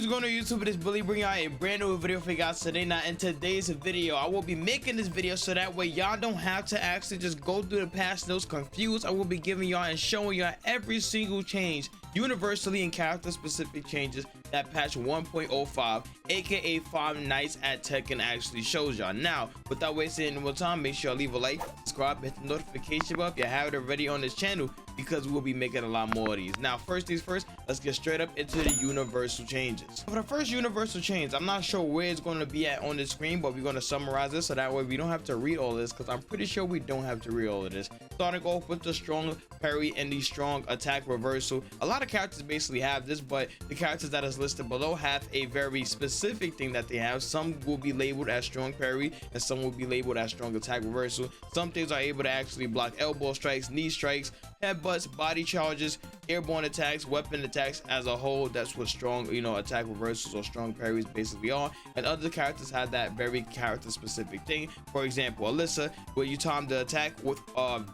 is going on YouTube? It is Billy bringing out a brand new video for you guys today. Now in today's video, I will be making this video so that way y'all don't have to actually just go through the past notes confused. I will be giving y'all and showing y'all every single change universally and character specific changes that patch 1.05 aka Five Nights at Tekken actually shows y'all. Now without wasting any more time, make sure you leave a like, subscribe, hit the notification bell if you have it already on this channel, because we'll be making a lot more of these. Now first things first, let's get straight up into the universal changes. For the first universal change, I'm not sure where it's going to be at on the screen, but we're going to summarize this so that way we don't have to read all this, because I'm pretty sure we don't have to read all of this. Starting off with the strong parry and the strong attack reversal. A lot of characters basically have this, but the characters that is listed below have a very specific thing that they have. Some will be labeled as strong parry and some will be labeled as strong attack reversal. Some things are able to actually block elbow strikes, knee strikes, headbutts, body charges, airborne attacks, weapon attacks as a whole. That's what strong, attack reversals or strong parries basically are. And other characters have that very character specific thing. For example, Alyssa, where you time the attack with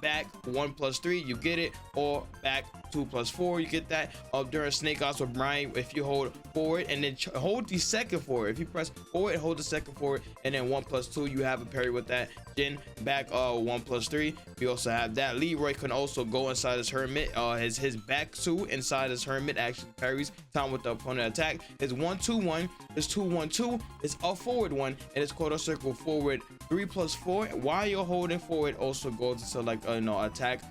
back 1+3, you get it, or back 2+4, you get that. During Snake Eyes with Brian, if you hold forward and then hold the second forward, if you press forward and hold the second forward and then 1+2, you have a parry with that. Jin back 1+3, you also have that. Leroy can also go inside his hermit, his back 2 inside his hermit actually parries time with the opponent attack. His 1-2-1, his 2-1-2 is a forward one, and it's quarter circle forward 3+4. While you're holding forward, also goes to like attack,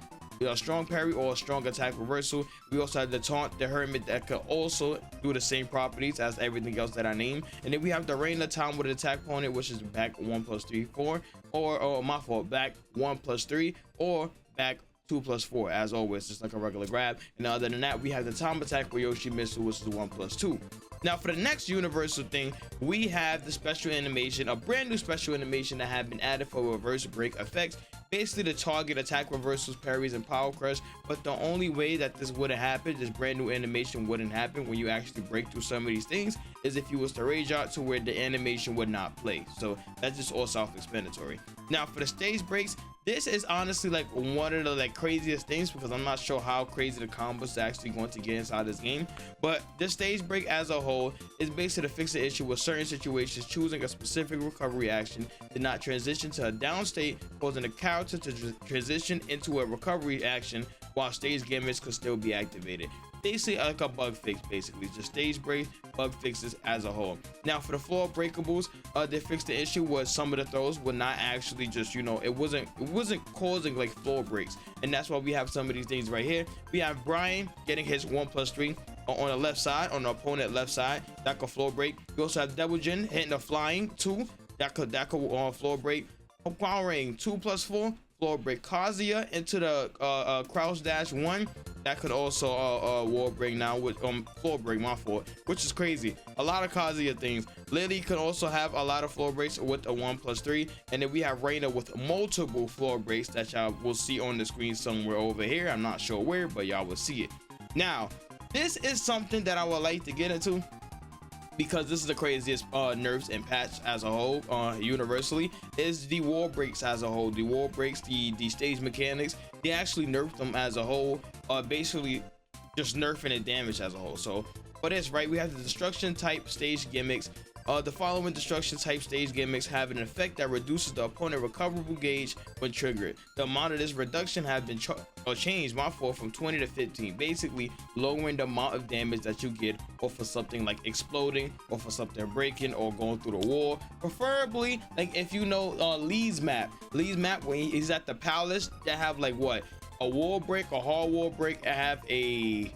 a strong parry or a strong attack reversal. We also have the taunt, the hermit, that could also do the same properties as everything else that I named. And then we have the reign of time with an attack opponent, which is back 1+3, 4, or my fault, back 1+3 or back 2+4, as always, just like a regular grab. And other than that, we have the time attack with Yoshimitsu, which is 1+2. Now for the next universal thing, we have the special animation, a brand new special animation that have been added for reverse break effects, basically to target attack reversals, parries, and power crush. But the only way that this wouldn't happen, this brand new animation wouldn't happen when you actually break through some of these things, is if you was to rage out to where the animation would not play. So that's just all self-explanatory. Now for the stage breaks, this is honestly like one of the craziest things, because I'm not sure how crazy the combos are actually going to get inside this game. But this stage break as a whole is basically to fix the issue with certain situations, choosing a specific recovery action to not transition to a down state, causing the character to transition into a recovery action while stage gimmicks could still be activated. Basically like a bug fix, basically just stage break bug fixes as a whole. Now for the floor breakables, they fixed the issue where some of the throws would not actually just it wasn't causing like floor breaks, and that's why we have some of these things right here. We have Brian getting his 1+3 on the left side, on the opponent left side, that could floor break. We also have Double Jin hitting the flying 2, that could floor break. Powering 2+4 floor break. Kazuya into the crouch dash 1, that could also wall break now with floor break, my fault, which is crazy. A lot of Kazuya things. Lily could also have a lot of floor breaks with a 1+3, and then we have Reina with multiple floor breaks that y'all will see on the screen somewhere over here. I'm not sure where, but y'all will see it. Now this is something that I would like to get into, because this is the craziest nerfs and patch as a whole, universally, is the wall breaks as a whole. The wall breaks, the stage mechanics, they actually nerfed them as a whole, basically just nerfing the damage as a whole. So for this, right, we have the destruction type stage gimmicks. The following destruction type stage gimmicks have an effect that reduces the opponent recoverable gauge when triggered. The amount of this reduction have been changed, my fault, from 20 to 15, basically lowering the amount of damage that you get off of something like exploding, or for something breaking or going through the wall. Preferably, like if you know Lee's map when he's at the palace, that have like what, a wall break, a hard wall break, I have a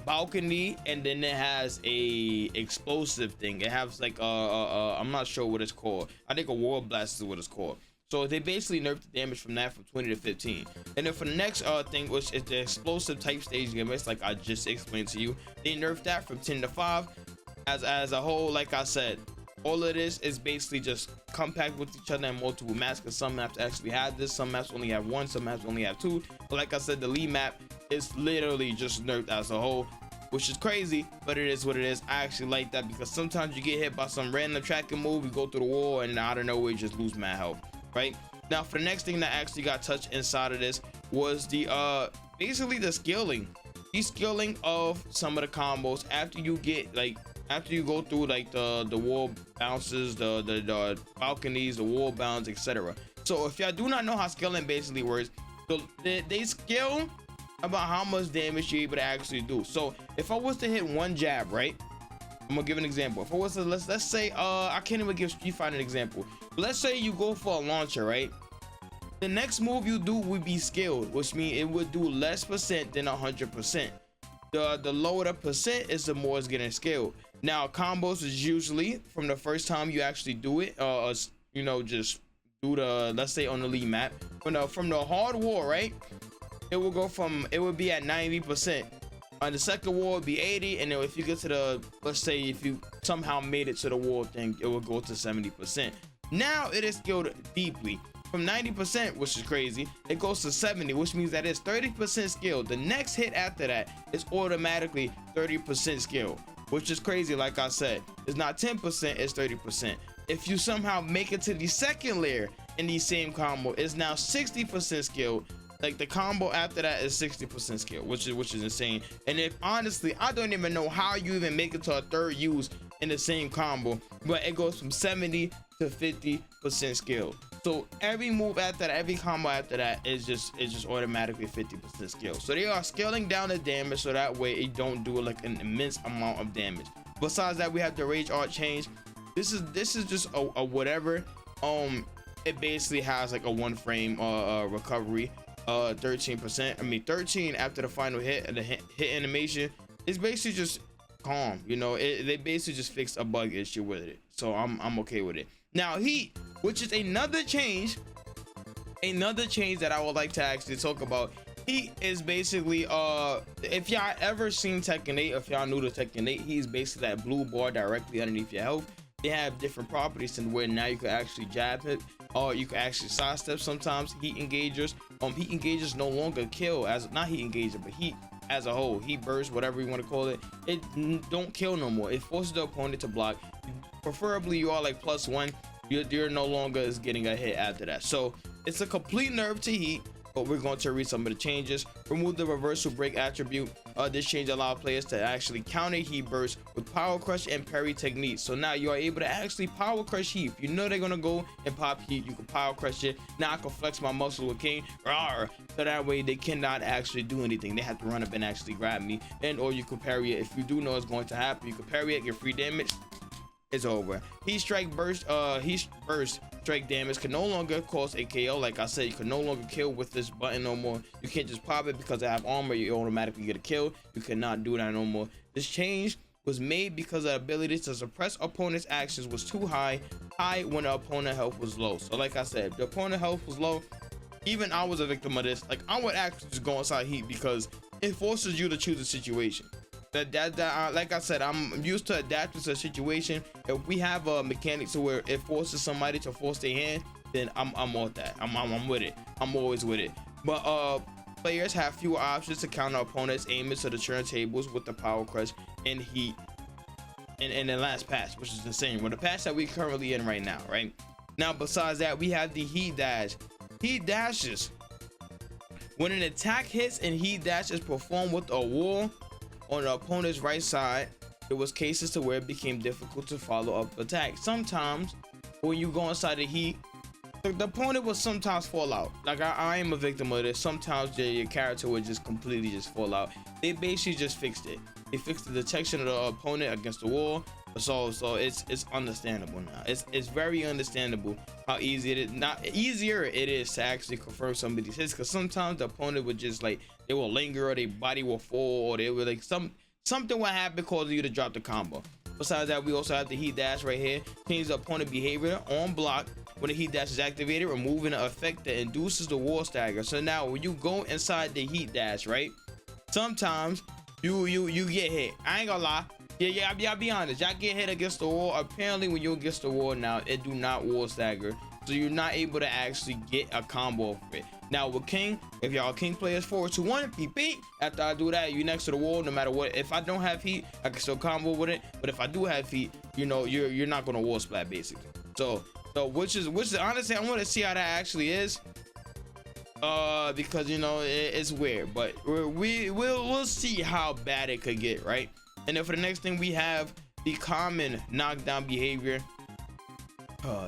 balcony, and then it has a explosive thing. It has like I'm not sure what it's called. I think a wall blast is what it's called. So they basically nerfed the damage from that from 20 to 15. And then for the next thing, which is the explosive type stage gimmicks, like I just explained to you, they nerfed that from 10 to 5. As a whole, like I said, all of this is basically just compact with each other in multiple maps, because some maps actually have this, some maps only have 1, some maps only have 2. But like I said, the Lee map is literally just nerfed as a whole, which is crazy, but it is what it is. I actually like that, because sometimes you get hit by some random tracking move, you go through the wall, and out of nowhere you just lose mad health, right? Now for the next thing that actually got touched inside of this was the basically the skilling of some of the combos after you get like after you go through like the wall bounces, the balconies, the wall bounds, etc. So if y'all do not know how scaling basically works, so they scale about how much damage you're able to actually do. So if I was to hit one jab, right? I'm gonna give an example. If I was to let's say I can't even give Street Fighter an example. Let's say you go for a launcher, right? The next move you do would be scaled, which means it would do less percent than 100%. The lower the percent is, the more it's getting scaled. Now combos is usually from the first time you actually do it, you know, just do the, let's say on the lead map, from the hard wall, right? It will go from, it would be at 90%. On the second wall would be 80, and then if you get to the, let's say if you somehow made it to the wall thing, it will go to 70%. Now it is scaled deeply. From 90%, which is crazy, it goes to 70, which means that it's 30% skill. The next hit after that is automatically 30% skill, which is crazy. Like I said, it's not 10%, it's 30%. If you somehow make it to the second layer in the same combo, it's now 60% skill. Like the combo after that is 60% skill, which is insane. And if honestly, I don't even know how you even make it to a third use in the same combo, but it goes from 70 to 50% skill. So every move after that, every combo after that is just automatically 50% skill. So they are scaling down the damage so that way it don't do like an immense amount of damage. Besides that, we have the rage art change. This is just a whatever. It basically has like a 1 frame recovery, 13%. I mean 13 after the final hit, and the hit animation is basically just calm. You know, they basically just fixed a bug issue with it, so I'm okay with it. Now heat, which is another change that I would like to actually talk about. Heat is basically if y'all ever seen Tekken 8, if y'all new to Tekken 8, he's basically that blue bar directly underneath your health. They have different properties in where now you can actually jab it, or you can actually sidestep sometimes. Heat engagers, heat engagers no longer kill, as not heat engager, but heat as a whole, heat burst, whatever you want to call it, it don't kill no more. It forces the opponent to block. Preferably you are like +1, you're no longer is getting a hit after that. So it's a complete nerf to heat, but we're going to read some of the changes. Remove the reversal break attribute. This change allows players to actually counter heat burst with power crush and parry techniques. So now you are able to actually power crush heat. If you know they're gonna go and pop heat, you can power crush it. Now I can flex my muscle with King, rawr, so that way they cannot actually do anything. They have to run up and actually grab me, and or you can parry it. If you do know it's going to happen, you can parry it, get free damage. It's over. Heat strike burst, heat burst strike damage can no longer cause a KO. Like I said, you can no longer kill with this button no more. You can't just pop it because I have armor, you automatically get a kill. You cannot do that no more. This change was made because the ability to suppress opponent's actions was too high when the opponent health was low. So like I said, the opponent health was low. Even I was a victim of this. Like I would actually just go inside heat because it forces you to choose a situation. Like I said, I'm used to adapting to a situation. If we have a mechanic to where it forces somebody to force their hand, then I'm with that. I'm with it. I'm always with it. But players have fewer options to counter opponents aiming to the turntables with the power crush and heat in the last patch, which is insane. Well, the patch that we're currently in right now, right? Now, besides that, we have the heat dash. Heat dashes. When an attack hits and heat dash is performed with a wall on the opponent's right side, there was cases to where it became difficult to follow up attack. Sometimes when you go inside the heat, the opponent will sometimes fall out. Like I am a victim of this. Sometimes your character would just completely just fall out. They basically just fixed it. They fixed the detection of the opponent against the wall. So it's understandable now. It's very understandable how easy it is. Not easier it is to actually confirm somebody's hits, because sometimes the opponent would just like, they will linger, or their body will fall, or they will like something will happen causing you to drop the combo. Besides that, we also have the heat dash right here. Change the opponent behavior on block when the heat dash is activated, removing the effect that induces the wall stagger. So now when you go inside the heat dash, right, sometimes you get hit. I ain't gonna lie. Yeah, I'll be honest. Y'all get hit against the wall. Apparently, when you're against the wall now, it do not wall stagger, so you're not able to actually get a combo of it. Now with King, if y'all King players 4, 2, 1, beep. After I do that, you next to the wall. No matter what. If I don't have heat, I can still combo with it. But if I do have heat, you know, you're not gonna wall splat basically. So which is honestly, I want to see how that actually is. Because you know it's weird, but we'll see how bad it could get, right? And then for the next thing we have the common knockdown behavior.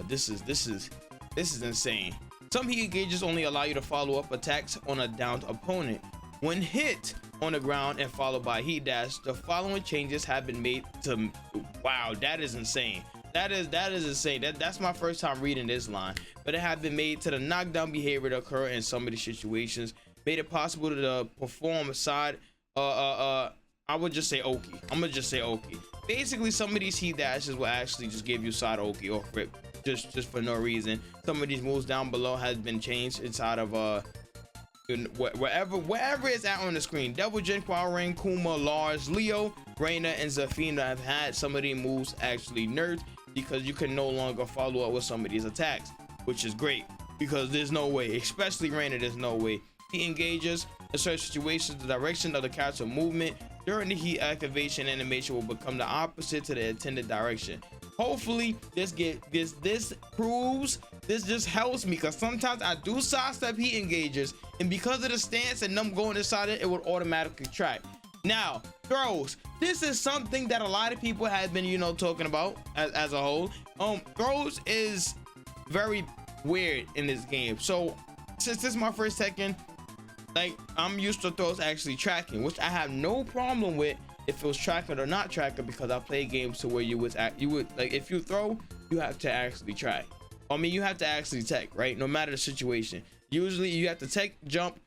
This is insane. Some heat gauges only allow you to follow up attacks on a downed opponent. When hit on the ground and followed by heat dash, the following changes have been made to. Wow, that is insane. That is insane. That's my first time reading this line, but it had been made to the knockdown behavior to occur in some of these situations. Made it possible to perform side. I would just say Oki. I'm gonna just say Oki. Basically, some of these heat dashes will actually just give you side Oki or rip, just for no reason. Some of these moves down below has been changed inside of wherever it's at on the screen. Devil Jin, Power Ring, Kuma, Lars, Leo, Reina, and Zafina have had some of these moves actually nerfed because you can no longer follow up with some of these attacks, which is great because there's no way, especially Reina, there's no way. He engages in certain situations. The direction of the character movement during the heat activation animation will become the opposite to the intended direction. Hopefully this proves, this just helps me, because sometimes I do sidestep heat engagers, and because of the stance and them going inside it, it would automatically track. Now throws, this is something that a lot of people have been, you know, talking about as a whole. Throws is very weird in this game. So since this is my first Tekken, like, I'm used to throws actually tracking, which I have no problem with if it was tracking or not tracking, because I play games to where you would like, if you throw, you have to actually track. I mean, you have to actually tech, right? No matter the situation. Usually you have to tech, jump,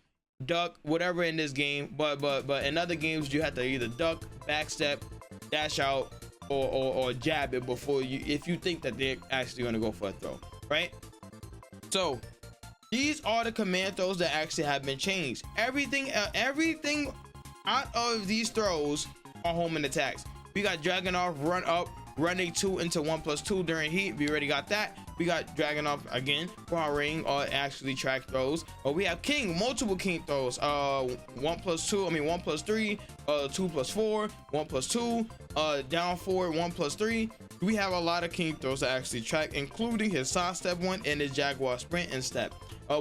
duck, whatever in this game, but in other games you have to either duck, backstep, dash out, or jab it before you, if you think that they're actually going to go for a throw, right? So these are the command throws that actually have been changed. Everything out of these throws are homing attacks. We got Dragon Off, Run Up, running 2 into 1+2 during heat. We already got that. We got Dragon Off again, Power Ring, or actually track throws. We have King, multiple King throws. 1+2, I mean 1+3, 2+4, 1+2, down forward, 1+3. We have a lot of King throws that actually track, including his side step one and his Jaguar sprint and step.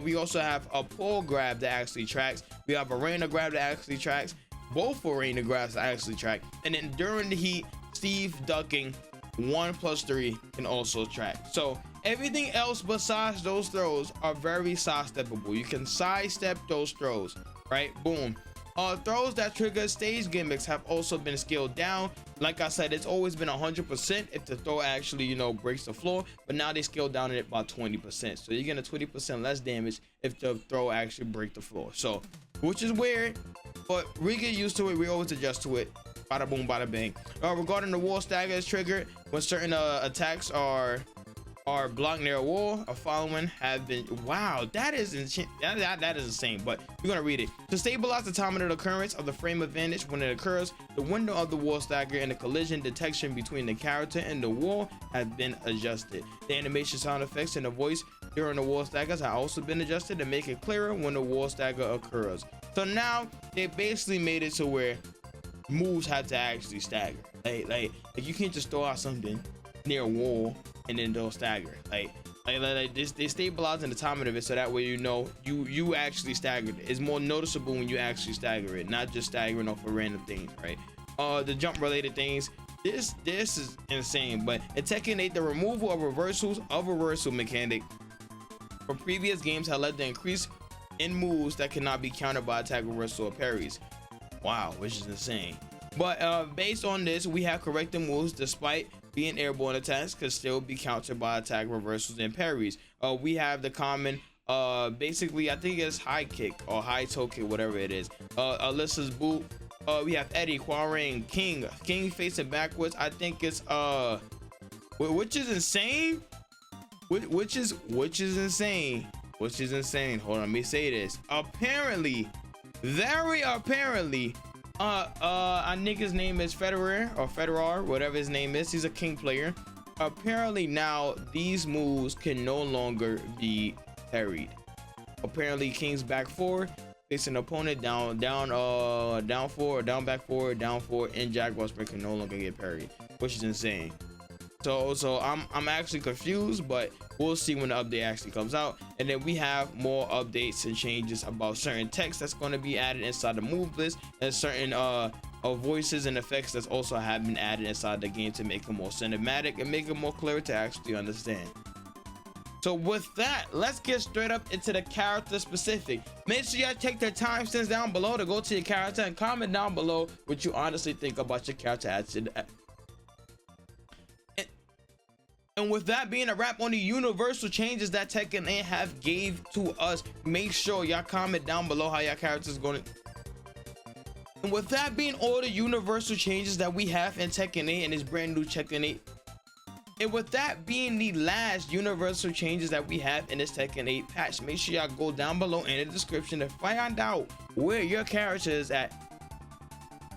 We also have a pull grab that actually tracks. We have a Reina grab that actually tracks. Both Reina grabs that actually track. And then during the heat, Steve ducking 1+3 can also track. So everything else besides those throws are very sidesteppable. You can sidestep those throws, right? Boom. Throws that trigger stage gimmicks have also been scaled down. Like I said, it's always been 100% if the throw actually, you know, breaks the floor, but now they scaled down it by 20%. So you're getting 20% less damage if the throw actually break the floor. So, which is weird, but we get used to it. We always adjust to it. Bada boom, bada bang. Regarding the wall stagger is triggered when certain attacks are blocked near a wall or following have been. Wow, that is that is insane, but we're gonna read it. To stabilize the time of the occurrence of the frame advantage when it occurs, the window of the wall stagger and the collision detection between the character and the wall have been adjusted. The animation sound effects and the voice during the wall staggers have also been adjusted to make it clearer when the wall stagger occurs. So now they basically made it to where moves have to actually stagger. Like you can't just throw out something near a wall and then they'll stagger. Like this, they stabilizing the timing of it so that way you know you actually staggered it. It's more noticeable when you actually stagger it, not just staggering off of random things, right? The jump related things, this is insane. But in Tekken 8, the removal of reversal mechanic from previous games had led to increase in moves that cannot be countered by attack reversal or parries. Wow, which is insane. But based on this, we have corrected moves despite being airborne attacks could still be countered by attack reversals and parries. We have the common basically I think it's high kick or high toe kick, whatever it is. Alyssa's boot. We have Eddie, Quarang, King facing backwards. I think it's which is insane. Which is insane. Hold on, let me say this. Apparently, very apparently, a nigga's name is Federer, whatever his name is. He's a King player. Apparently now these moves can no longer be parried. Apparently King's back forward, facing an opponent down forward, down back forward, down forward, and Jaguar sprint can no longer get parried, which is insane. So I'm actually confused, but we'll see when the update actually comes out. And then we have more updates and changes about certain text that's going to be added inside the move list, and certain of voices and effects that's also have been added inside the game to make it more cinematic and make it more clear to actually understand. So with that, let's get straight up into the character specific. Make sure y'all take the timestamps down below to go to your character and comment down below what you honestly think about your character. And with that being a wrap on the universal changes that Tekken 8 have gave to us, make sure y'all comment down below how your character is going to. And with that being all the universal changes that we have in Tekken 8 and this brand new Tekken 8. And with that being the last universal changes that we have in this Tekken 8 patch, make sure y'all go down below in the description to find out where your character is at.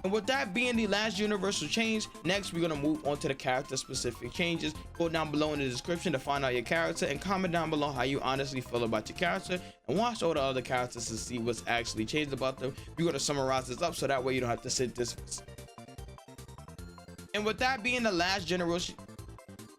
And with that being the last universal change, next we're gonna move on to the character specific changes. Go down below in the description to find out your character and comment down below how you honestly feel about your character, and watch all the other characters to see what's actually changed about them. We're gonna summarize this up so that way you don't have to sit this. And with that being the last generation.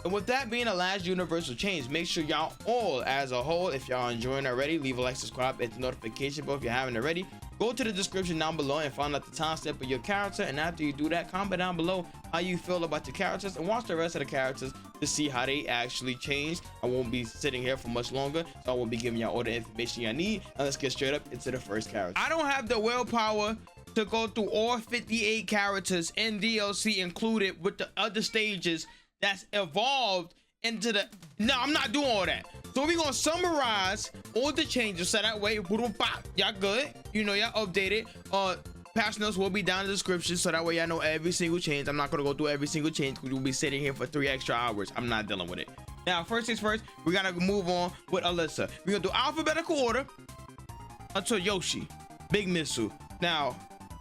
And with that being the last universal change, make sure y'all all as a whole, if y'all enjoying already, leave a like, subscribe, hit the notification bell if you haven't already. Go to the description down below and find out the timestamp of your character, and after you do that, comment down below how you feel about your characters and watch the rest of the characters to see how they actually changed. I won't be sitting here for much longer, so I will be giving y'all all the information y'all need. And let's get straight up into the first character. I don't have the willpower to go through all 58 characters in DLC included with the other stages that's evolved into the. No, I'm not doing all that. So we're gonna summarize all the changes so that way y'all good, you know, y'all updated. Patch notes will be down in the description so that way y'all know every single change. I'm not gonna go through every single change because we'll be sitting here for 3 extra hours. I'm not dealing with it. Now first things first, we gotta move on with Alyssa. We're gonna do alphabetical order until Yoshi, Big Missile, now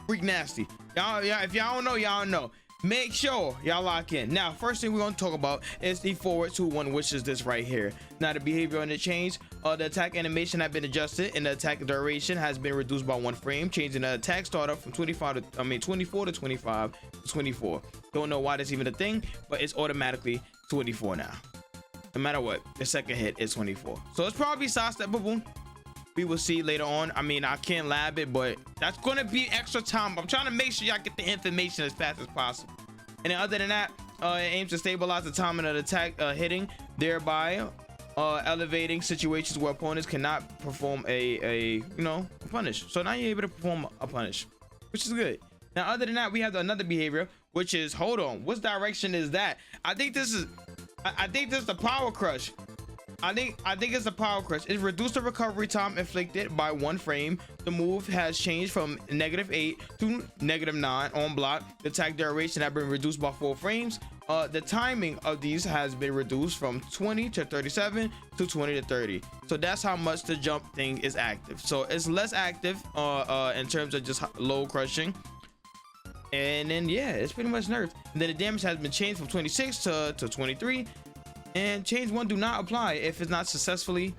Freak Nasty. Y'all, if y'all don't know, y'all know. Make sure y'all lock in. Now first thing we're going to talk about is the forward 2-1, which is this right here. Now the behavior on the change, the attack animation has been adjusted and the attack duration has been reduced by 1 frame, changing the attack startup from 24 to 25 to 24. Don't know why that's even a thing, but it's automatically 24 now. No matter what, the second hit is 24, so it's probably sidesteppable. We will see later on. I mean, I can't lab it, but that's gonna be extra time. I'm trying to make sure y'all get the information as fast as possible. And then other than that, it aims to stabilize the timing of the attack hitting, thereby elevating situations where opponents cannot perform a punish. So now you're able to perform a punish, which is good. Now other than that, we have another behavior, which is, hold on, what direction is that? I think this is the power crush. I think it's a power crush. It reduced the recovery time inflicted by 1 frame. The move has changed from -8 to -9 on block. The attack duration has been reduced by 4 frames. The timing of these has been reduced from 20 to 37 to 20 to 30. So that's how much the jump thing is active. So it's less active in terms of just low crushing. And then yeah, it's pretty much nerfed. And then the damage has been changed from 26 to 23. And change 1 do not apply if it's not successfully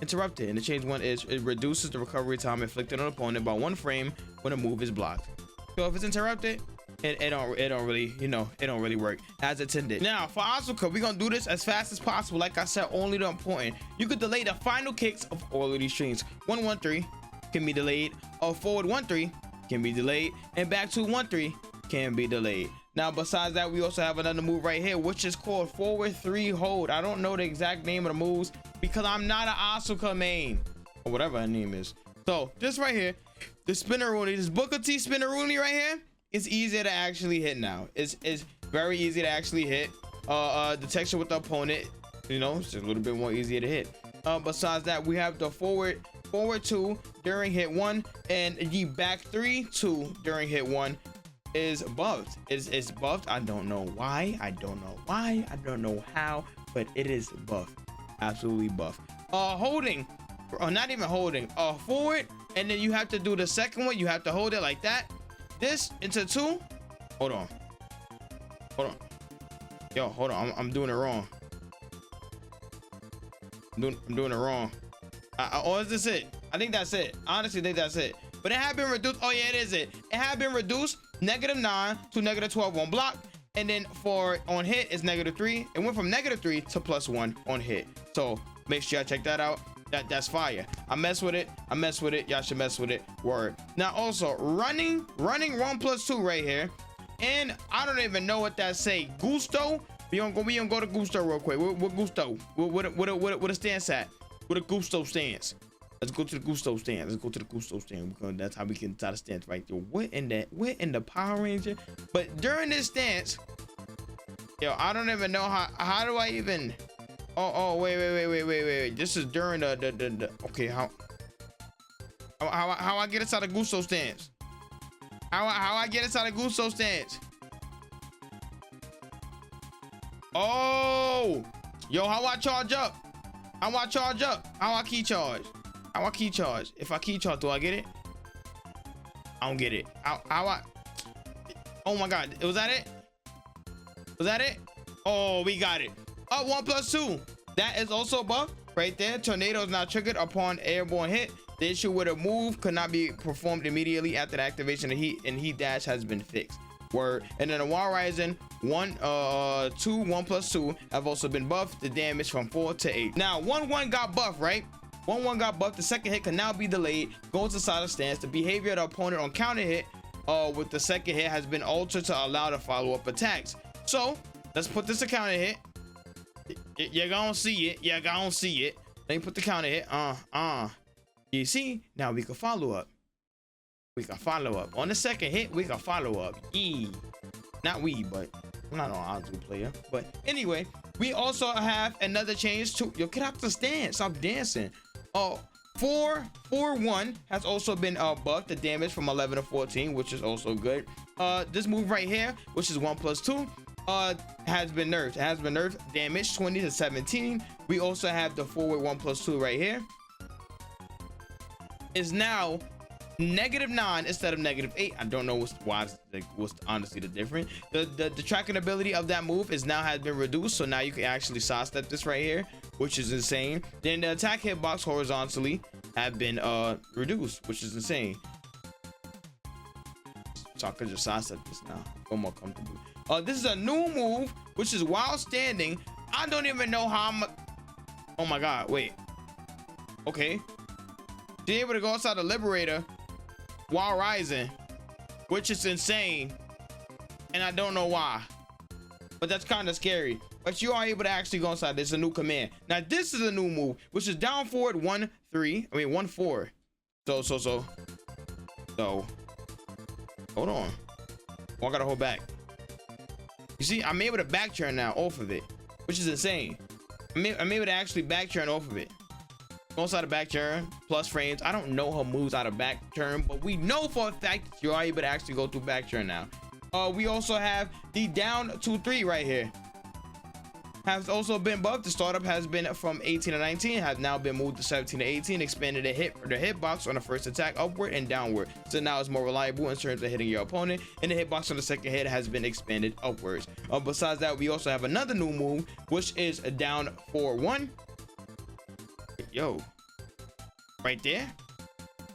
interrupted. And the change 1 is it reduces the recovery time inflicted on an opponent by 1 frame when a move is blocked. So if it's interrupted, it don't really work as intended. Now for Asuka, we're gonna do this as fast as possible. Like I said, only the important. You could delay the final kicks of all of these streams. 1-1-3 can be delayed, or forward 1-3 can be delayed, and back to 1-3 can be delayed. Now besides that, we also have another move right here, which is called forward 3 hold. I don't know the exact name of the moves because I'm not an Asuka main, or whatever her name is. So this right here, the Spinneroonie, this Booker T Spinneroonie right here, is easier to actually hit now. It's very easy to actually hit. The texture with the opponent, you know, it's just a little bit more easier to hit. Besides that, we have the forward 2 during hit 1, and the back 3-2 during hit 1 is buffed. It's buffed. I don't know why. I don't know how, but it is buffed. Absolutely buffed. Holding, or not even holding, forward, and then you have to do the second one. You have to hold it like that. This into 2. Hold on. Yo, hold on. I'm doing it wrong. I'm doing it wrong. Or is this it? I think that's it. Honestly, I think that's it. But it had been reduced. Oh yeah, it is it. It had been reduced -9 to -12 on block, and then for on hit is -3. It went from -3 to +1 on hit. So make sure y'all check that out. That's fire. I mess with it. Y'all should mess with it. Word. Now also running 1+2 right here, and I don't even know what that say. Gusto. We gonna go to Gusto real quick. What Gusto? What a stance at? What a Gusto stance? Let's go to the Gusto stand. Because that's how we can try to stance right there. What in the Power Ranger? But during this stance, yo, I don't even know how do I even. Oh, wait. This is during the okay, how I get inside the Gusto stance? How I get inside the Gusto stance? Oh, yo, how I charge up? How I key charge? If I key charge, do I get it? I don't get it. Oh my God, was that it? Oh, we got it. Up 1+2. That is also buffed right there. Tornado is now triggered upon airborne hit. The issue with a move could not be performed immediately after the activation of heat, and heat dash has been fixed. Word. And then the Wild Rising 1+2 have also been buffed. The damage from 4 to 8. Now 1-1 got buffed, right? 1-1 got buffed. The second hit can now be delayed. Goes inside of stance. The behavior of the opponent on counter hit with the second hit has been altered to allow the follow-up attacks. So let's put this a counter hit. You're gonna see it. Let me put the counter hit. You see? Now we can follow up. On the second hit, we can follow up. Not we, but I'm not an Ozu player. But anyway, we also have another change to. Yo, get out the stand. Stop dancing. 4-1 has also been buffed. The damage from 11 to 14, which is also good. This move right here, which is 1+2, has been nerfed. It has been nerfed. Damage 20 to 17. We also have the forward 1+2 right here. Is now -9 instead of -8. I don't know what's honestly the difference. The tracking ability of that move is now has been reduced, so now you can actually sidestep this right here, which is insane. Then the attack hitbox horizontally have been reduced, which is insane. So I could just sidestep this now. Go more comfortable. This is a new move, which is while standing. I don't even know how I'm. Oh my God! Wait. Okay. Be able to go outside the Liberator while rising, which is insane, and I don't know why, but that's kind of scary. But you are able to actually go inside. There's a new command. Now this is a new move, which is down forward 1-4. So hold on. Oh, I gotta hold back. You see, I'm able to back turn now off of it, which is insane. I'm able to actually back turn off of it. Go inside of back turn plus frames. I don't know her moves out of back turn, but we know for a fact that you are able to actually go through back turn now. We also have the down 2-3 right here. Has also been buffed. The startup has been from 18 to 19, has now been moved to 17 to 18, expanded the hitbox on the first attack upward and downward. So now it's more reliable in terms of hitting your opponent, and the hitbox on the second hit has been expanded upwards. Besides that, we also have another new move, which is a down 4-1. Yo, right there,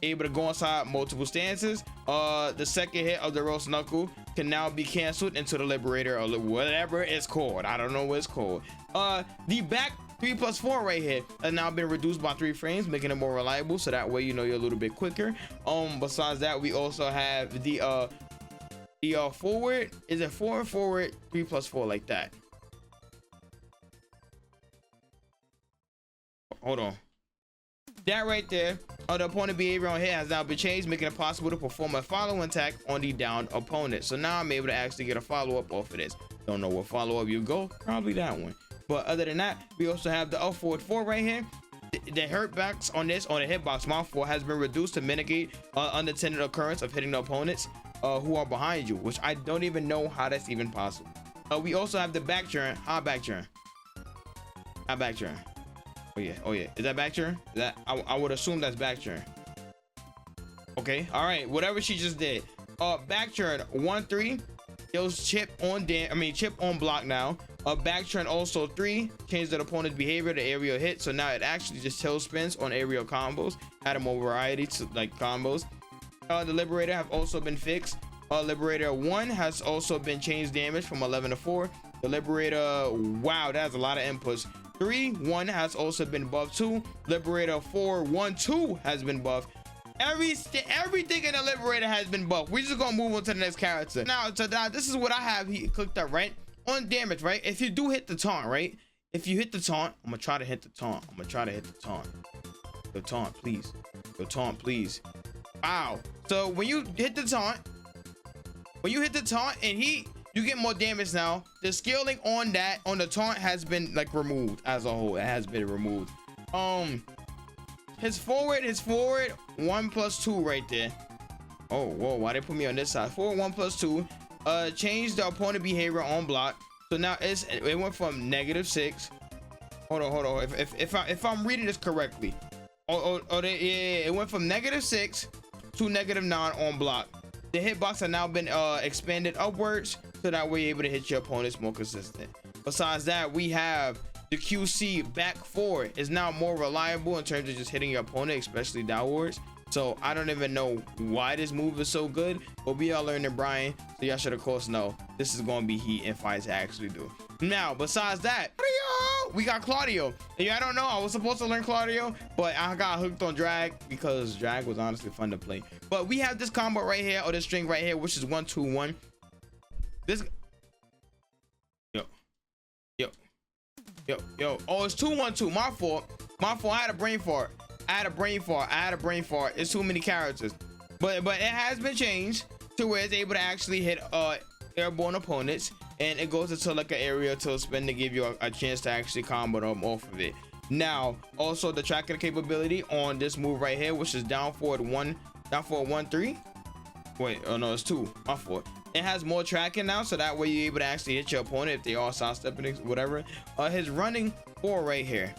able to go inside multiple stances. The second hit of the roast knuckle can now be canceled into the Liberator or whatever it's called. I don't know what it's called. The back 3+4 right here has now been reduced by 3 frames, making it more reliable, so that way you know you're a little bit quicker. Besides that, we also have the forward. Is it forward 3+4 like that? Hold on. That right there, the opponent behavior on hit has now been changed, making it possible to perform a follow attack on the downed opponent. So now I'm able to actually get a follow-up off of this. Don't know what follow-up you go, probably that one. But other than that, we also have the up forward 4 right here. The hurtbacks on this, on the hitbox mount 4, has been reduced to mitigate unintended occurrence of hitting the opponents who are behind you, which I don't even know how that's even possible. We also have the back turn. Back turn. Oh yeah, is that back turn? I would assume that's back turn. Okay, all right, whatever she just did. Back turn 1-3, Those chip on block now. Back turn also 3, change the opponent's behavior to aerial hit, so now it actually just tail spins on aerial combos, add more variety to like combos. The Liberator have also been fixed. Liberator 1 has also been changed damage from 11 to 4. The Liberator, wow, that's a lot of inputs. 3-1 has also been buffed too. Liberator 4-1-2 has been buffed. Everything in the Liberator has been buffed. We're just gonna move on to the next character. Now, this is what I have clicked up, right? On damage, right? If you do hit the taunt, right? If you hit the taunt, I'm gonna try to hit the taunt. The taunt, please. The taunt, please. Wow. So when you hit the taunt, and you get more damage now. The scaling on the taunt has been like removed as a whole. It has been removed. His forward 1+2 right there. Oh, whoa, why they put me on this side? Forward 1+2. Change the opponent behavior on block. So now it went from -6. Hold on. If I'm reading this correctly. It went from -6 to -9 on block. The hitbox have now been expanded upwards, so that way you're able to hit your opponents more consistent. Besides that, we have the QC back forward is now more reliable in terms of just hitting your opponent, especially downwards. So I don't even know why this move is so good, but we all learned it, Brian. So y'all should of course know this is going to be heat in fights to actually do. Now, besides that, we got Claudio. And I don't know, I was supposed to learn Claudio, but I got hooked on drag because drag was honestly fun to play. But we have this combo right here, or this string right here, which is 1-2-1. This, yo, oh, it's 2-1-2. My fault. I had a brain fart. It's too many characters, but it has been changed to where it's able to actually hit airborne opponents, and it goes into like an area to spin to give you a chance to actually combo them off of it. Now, also the tracking capability on this move right here, which is down forward 1-3. Wait, oh no, it's 2. My fault. It has more tracking now, so that way you're able to actually hit your opponent if they all sidestepping, whatever. His running 4 right here.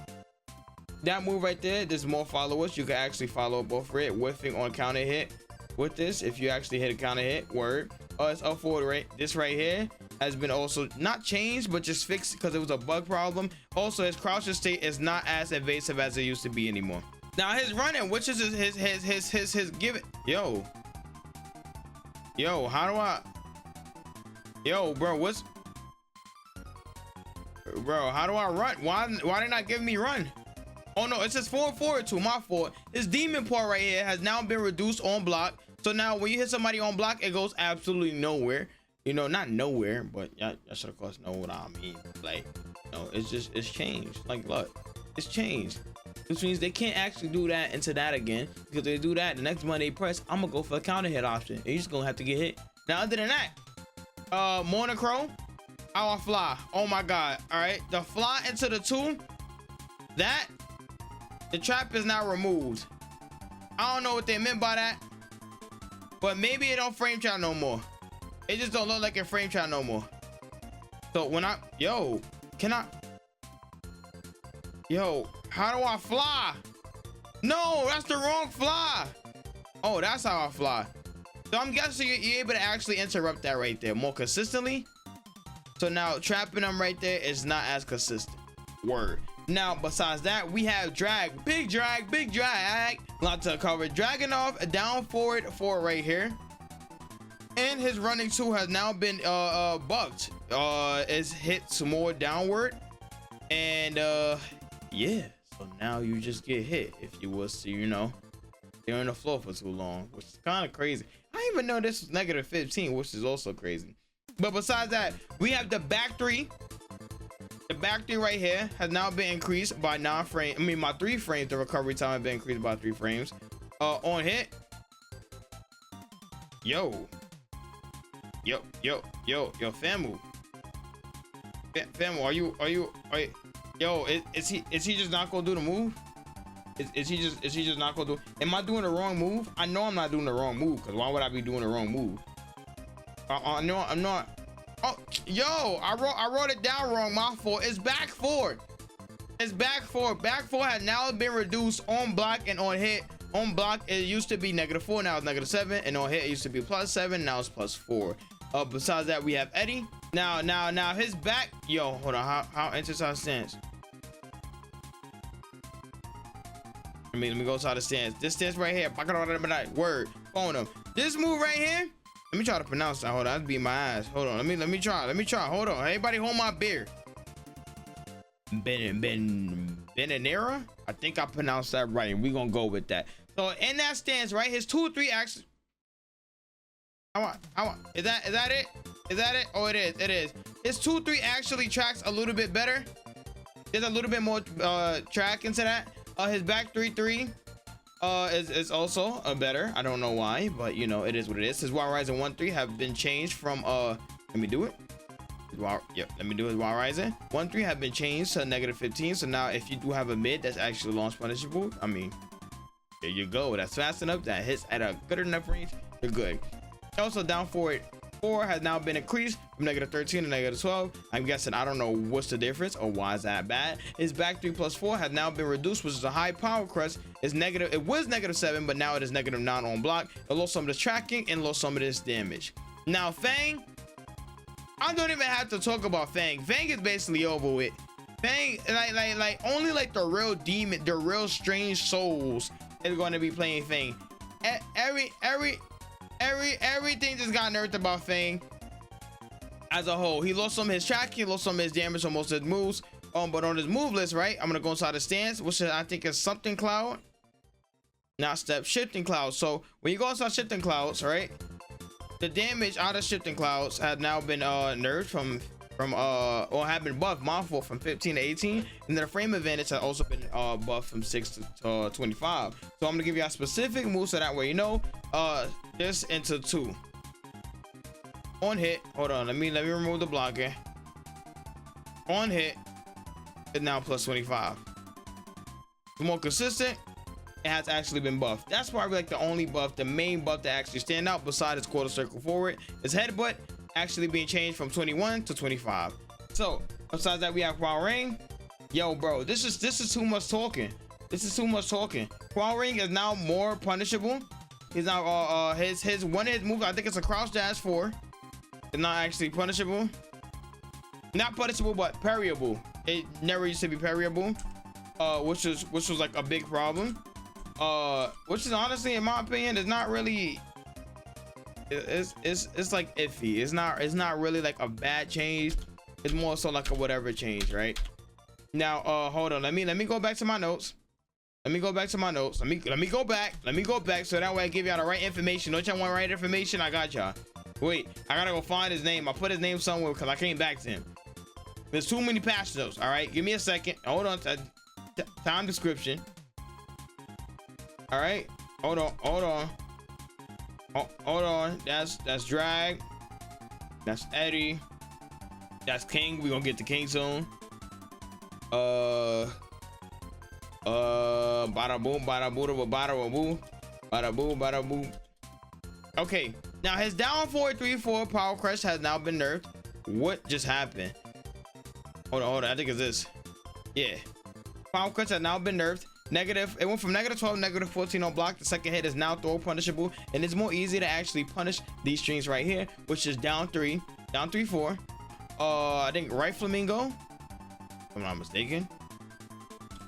That move right there, there's more followers. You can actually follow both for it. Whiffing on counter hit with this. If you actually hit a counter hit, word. It's up forward, right? This right here has been also not changed, but just fixed because it was a bug problem. Also, his crouching state is not as invasive as it used to be anymore. Now his running, which is his give it. Yo, how do I? Yo, bro, how do I run? Why they not giving me run? Oh no, it says forward 2. My fault. This demon part right here has now been reduced on block. So now when you hit somebody on block, it goes absolutely nowhere. You know, not nowhere, but y'all should of course know what I mean. Like, no, it's changed. Like, look, it's changed. Which means they can't actually do that into that again, because if they do that, the next one they press, I'm gonna go for a counter hit option, and you're just gonna have to get hit. Now, other than that, Monochrome, how I fly. Oh my god. All right, the fly into the 2, that the trap is now removed. I don't know what they meant by that, but maybe it don't frame trap no more. It just don't look like a frame trap no more. So when how do I fly? No, that's the wrong fly. Oh, that's how I fly. So I'm guessing you're able to actually interrupt that right there more consistently. So now trapping them right there is not as consistent. Word. Now, besides that, we have drag. Big drag. Lot to cover. Dragging off a down forward 4 right here. And his running 2 has now been bugged. It's hit some more downward. And yeah. So now you just get hit if you was to, you know, stay on the floor for too long, which is kind of crazy. I didn't even know this was -15, which is also crazy. But besides that, we have the back 3. The back 3 right here has now been increased by 9 frames. I mean, my 3 frames. The recovery time has been increased by 3 frames. On hit. Yo, Famu. Famu, are you? Yo, is he just not gonna do the move? Is he just not gonna do? Am I doing the wrong move? I know I'm not doing the wrong move, because why would I be doing the wrong move? No, I'm not. Oh, yo, I wrote it down wrong. My fault. It's back 4. It's back 4. Back 4 has now been reduced on block and on hit. On block, it used to be -4, now it's -7, and on hit it used to be +7, now it's +4. Besides that, we have Eddie. Now his back. Yo, hold on. How enters our stance? Let me go to the stance. This stance right here. Word. Phone him. This move right here. Let me try to pronounce that. Hold on, that'd be my ass. Hold on, let me try. Hold on, everybody hold my beer. Benanera? I think I pronounced that right. We gonna go with that. So in that stance, right? His 2-3 actually. I want. Is that it? Is that it? Oh, it is. It is. His 2-3 actually tracks a little bit better. There's a little bit more track into that. His back 3-3 is also better. I don't know why, but you know, it is what it is. His Wild Rising 1-3 have been changed from let me do it. Yep, let me do it. Wild Rising 1-3 have been changed to -15. So now if you do have a mid that's actually launch punishable, I mean, there you go. That's fast enough. That hits at a good enough range. You're good. Also, down forward 4 has now been increased from -13 to -12. I'm guessing, I don't know what's the difference or why is that bad. His back 3+4 has now been reduced, which is a high power crest. It's negative. It was -7, but now it is -9 on block. It lost some of the tracking and lost some of this damage. Now Fang, I don't even have to talk about Fang. Fang is basically over with. Fang, like only like the real demon, the real strange souls is going to be playing Fang. Everything just got nerfed about Fang as a whole. He lost some of his tracking, he lost some of his damage on most of his moves. But on his move list, right? I'm gonna go inside the stance, which is, I think is something cloud. Now step shifting clouds. So when you go inside shifting clouds, right? The damage out of shifting clouds have now been nerfed from or have been buffed, my fault, from 15 to 18, and then the frame advantage has also been buffed from 6 to 25. So I'm gonna give you a specific move so that way you know. This into 2 on hit. Hold on, let me remove the blocker. On hit, it's now +25. The more consistent, it has actually been buffed. That's probably like the only buff, the main buff that actually stand out besides its quarter circle forward. His headbutt actually being changed from 21 to 25. So besides that, we have Wild Ring. Yo, bro, this is too much talking. This is too much talking. Wild Ring is now more punishable. He's now his one of his moves, I think it's a crouch dash 4. It's not actually punishable. Not punishable, but parryable. It never used to be parryable, which was like a big problem. Which is honestly, in my opinion, is not really. It's like iffy. It's not really like a bad change. It's more so like a whatever change, right? Now, hold on. Let me go back to my notes. Let me go back. So that way I give y'all the right information. Don't y'all want right information? I got y'all. Wait, I gotta go find his name. I put his name somewhere because I came back to him. There's too many patch notes. All right, give me a second. Hold on. Time description. All right, hold on. That's Drag. That's Eddie. That's King. We're gonna get the King soon. Bada boom, bada boo, bada boo. Okay, now his down 4-3-4 power crush has now been nerfed. What just happened? Hold on. I think it's this. Yeah, power crush has now been nerfed. It went from -12 to -14 on block. The second hit is now throw punishable, and it's more easy to actually punish these strings right here, which is down 3, 4. I think right flamingo, if I'm not mistaken.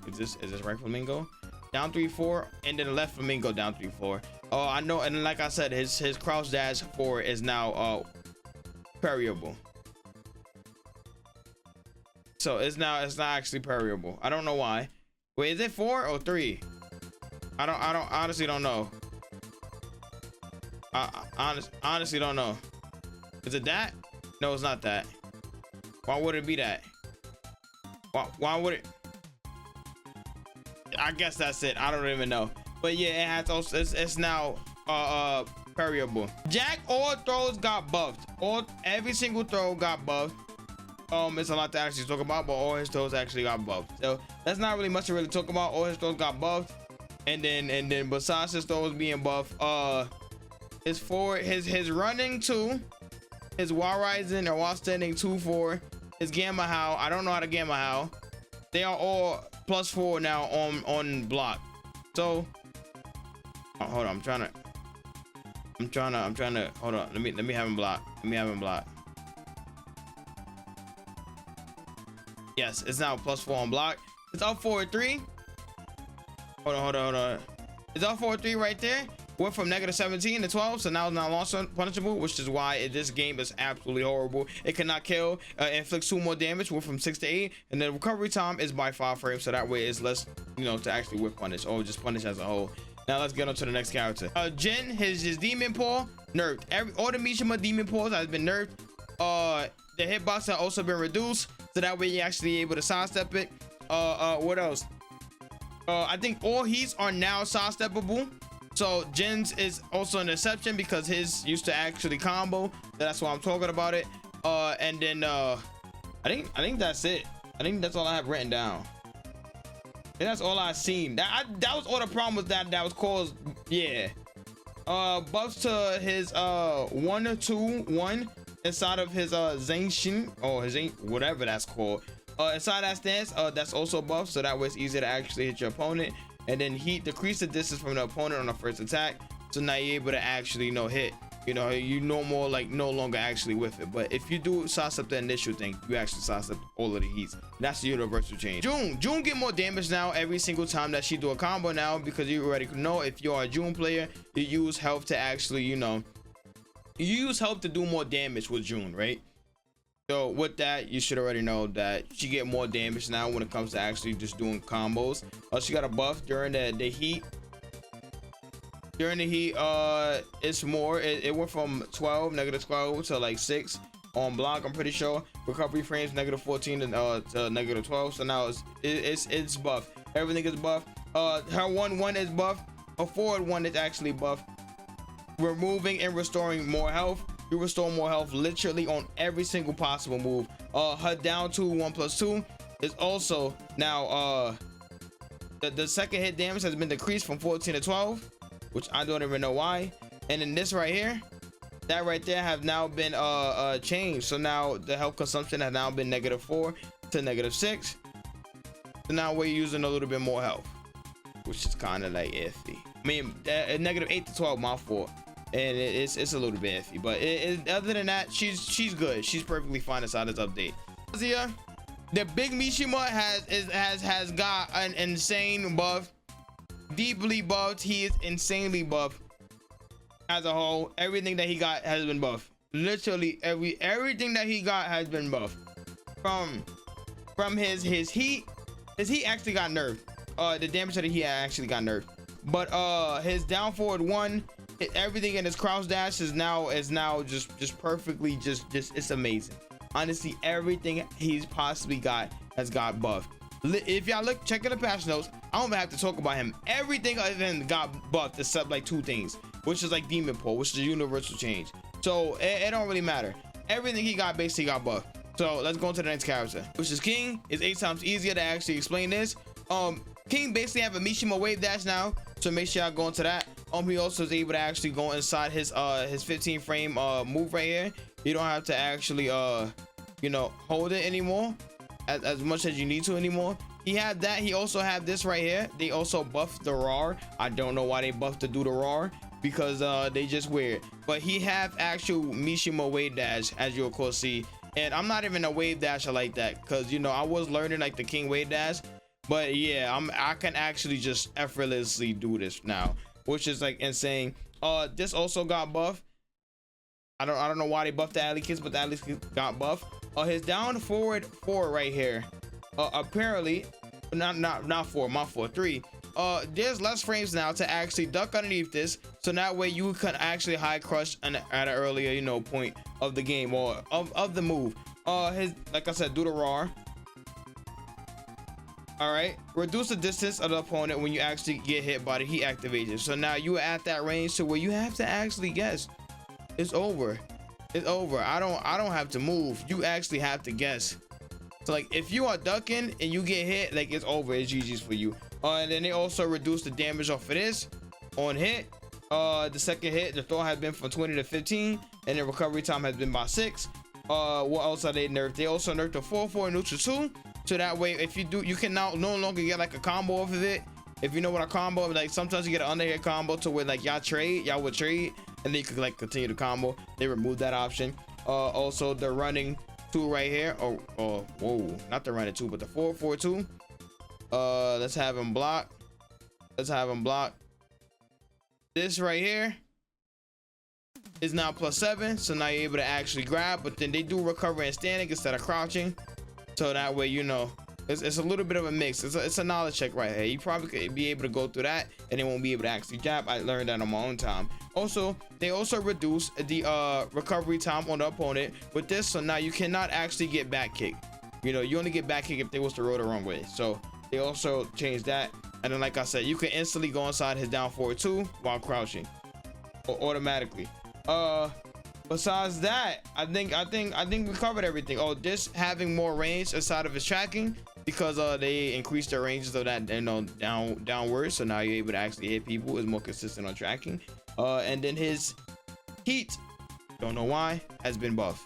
Is this right flamingo? Down 3-4, and then the left flamingo down 3-4. I know, and like I said, his crouch dash 4 is now parryable. So it's not actually parryable. I don't know why. Wait, is it 4 or 3? I honestly don't know. I honestly don't know. Is it that? No, it's not that. Why would it be that? Why would it? I guess that's it. I don't even know. But yeah, it has also, it's now parryable. Jack, all throws got buffed. Every single throw got buffed. It's a lot to actually talk about, but all his throws actually got buffed. So that's not really much to really talk about. All his throws got buffed, and then besides his throws being buffed, his running 2, his while rising or while standing 2-4, his gamma howl. I don't know how to gamma howl. They are all +4 now on block. So hold on, I'm trying to hold on. Let me have him block. Yes, it's now +4 on block. It's up 4-3. Hold on. It's up 4-3 right there. went from -17 to 12, so now it's not launch punishable, which is why this game is absolutely horrible. It cannot kill, inflicts 2 more damage, went from 6 to 8, and the recovery time is by 5 frames, so that way it's less, you know, to actually whip punish or just punish as a whole. Now let's get on to the next character. Jin, his demon paw nerfed. All the Mishima demon paws has been nerfed. The hitbox has also been reduced, so that way you're actually able to sidestep it. What else? I think all heats are now sidesteppable. So Jin's is also an exception because his used to actually combo. That's why I'm talking about it. And then I think that's it. I think that's all I have written down. And that's all I've seen. That was all the problems that was caused. Yeah. Buffs to his 1 2 1 inside of his Zanshin or his whatever that's called. Inside that stance, that's also buff, so that way it's easier to actually hit your opponent. And then heat decrease the distance from the opponent on the first attack, so now you're able to actually, you know, hit. You know, you no more like no longer actually with it. But if you do sidestep the initial thing, you actually sidestep all of the heats. That's the universal change. June get more damage now every single time that she do a combo now, because you already know if you are a June player, you use health to actually, you know, you use health to do more damage with June, right? So with that, you should already know that she get more damage now when it comes to actually just doing combos. She got a buff during the heat. During the heat, it's more. It went from 12, -12 to like 6 on block. I'm pretty sure. Recovery frames -14 to -12. So now it's buff. Everything is buff. Her 1/1 is buff. Her forward 1 is actually buff. Removing and restoring more health. You restore more health literally on every single possible move. Her down 2 1+2 is also now the second hit damage has been decreased from 14 to 12, which I don't even know why. And then this right here, that right there have now been changed. So now the health consumption has now been -4 to -6. So now we're using a little bit more health, which is kind of like iffy. I mean, -8 to 12, my fault. And it's a little bit iffy, but other than that, she's good. She's perfectly fine inside this update. Here, the big Mishima has got an insane buff, deeply buffed. He is insanely buffed as a whole. Everything that he got has been buffed. Literally everything that he got has been buffed. From his heat. His heat actually got nerfed. The damage that he actually got nerfed. But his down forward 1. Everything in his crouch dash is now just perfectly just it's amazing. Honestly, everything he's possibly got has got buffed. If y'all look, check in the patch notes, I don't even have to talk about him. Everything other than got buffed except like 2 things, which is like demon pull, which is a universal change. So it don't really matter. Everything he got basically got buffed. So let's go into the next character, which is King. It's 8 times easier to actually explain this. King basically have a Mishima wave dash now, so make sure y'all go into that. He also is able to actually go inside his 15 frame move right here. You don't have to actually you know, hold it anymore as much as you need to anymore. He had that. He also have this right here. They also buffed the roar. I don't know why they buffed to do the roar, because they just weird. But he have actual Mishima wave dash, as you'll of course see. And I'm not even a wave dasher like that, because you know I was learning like the King wave dash. But yeah, I can actually just effortlessly do this now, which is like insane. This also got buffed. I don't know why they buffed the alley kids, but the alley kids got buffed. His down forward 4 right here. Apparently, not 4, my fault, 3. There's less frames now to actually duck underneath this, so that way you can actually high crush at an earlier, you know, point of the game or of the move. His, like I said, do the roar. All right, reduce the distance of the opponent when you actually get hit by the heat activation. So now you are at that range to where you have to actually guess. It's over. It's over. I don't have to move. You actually have to guess. So like if you are ducking and you get hit, like it's over. It's GG's for you. And then they also reduce the damage off of this on hit. The second hit, the throw has been from 20 to 15, and the recovery time has been by 6. What else are they nerfed? They also nerfed the 4/4 neutral 2. So that way, if you do, you can now no longer get like a combo off of it. If you know what a combo, like sometimes you get an underhit combo to where like y'all would trade, and then you could like continue the combo. They removed that option. Also the running 2 right here. Oh, whoa, not the running 2, but the 4/4 2. Let's have him block. Let's have him block. this right here is now +7, so now you're able to actually grab, but then they do recover and standing instead of crouching, so that way, you know, it's a little bit of a mix. It's a knowledge check right here. You probably could be able to go through that and they won't be able to actually jab. I learned that on my own time. Also, they also reduce the recovery time on the opponent with this, so now you cannot actually get back kick. You know, you only get back kick if they was to roll the wrong way. So they also changed that. And then, like I said, you can instantly go inside his down forward 2 while crouching automatically. Besides that, I think we covered everything. Oh, this having more range inside of his tracking, because they increased their ranges of that, you know, downwards, so now you're able to actually hit people, is more consistent on tracking. And then his heat, don't know why, has been buffed.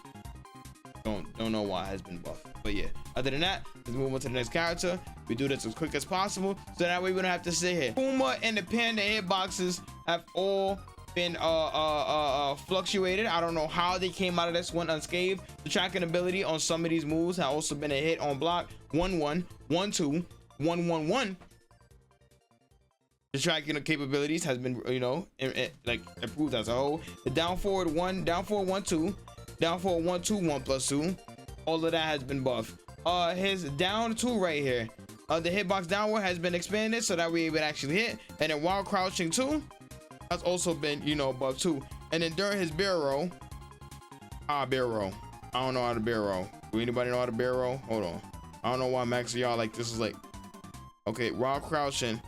Don't know why it has been buffed. But yeah, other than that, let's move on to the next character. We do this as quick as possible, so that way we don't have to sit here. Puma and the Panda hitboxes have all been fluctuated. I don't know how they came out of this one unscathed. The tracking ability on some of these moves have also been a hit on block 1-1, 1-2, 1-1-1. The tracking capabilities has been, you know, like improved as a whole. The down forward 1, down forward 1-2, down forward 1-2, 1+2, all of that has been buffed. His down 2 right here, the hitbox downward has been expanded, so that we're able to actually hit. And then while crouching 2 has also been, you know, buffed too. And then during his bear roll, bear roll, I don't know how to bear roll. Do anybody know how to bear roll? Hold on, I don't know why Max y'all like this is like, okay, while crouching,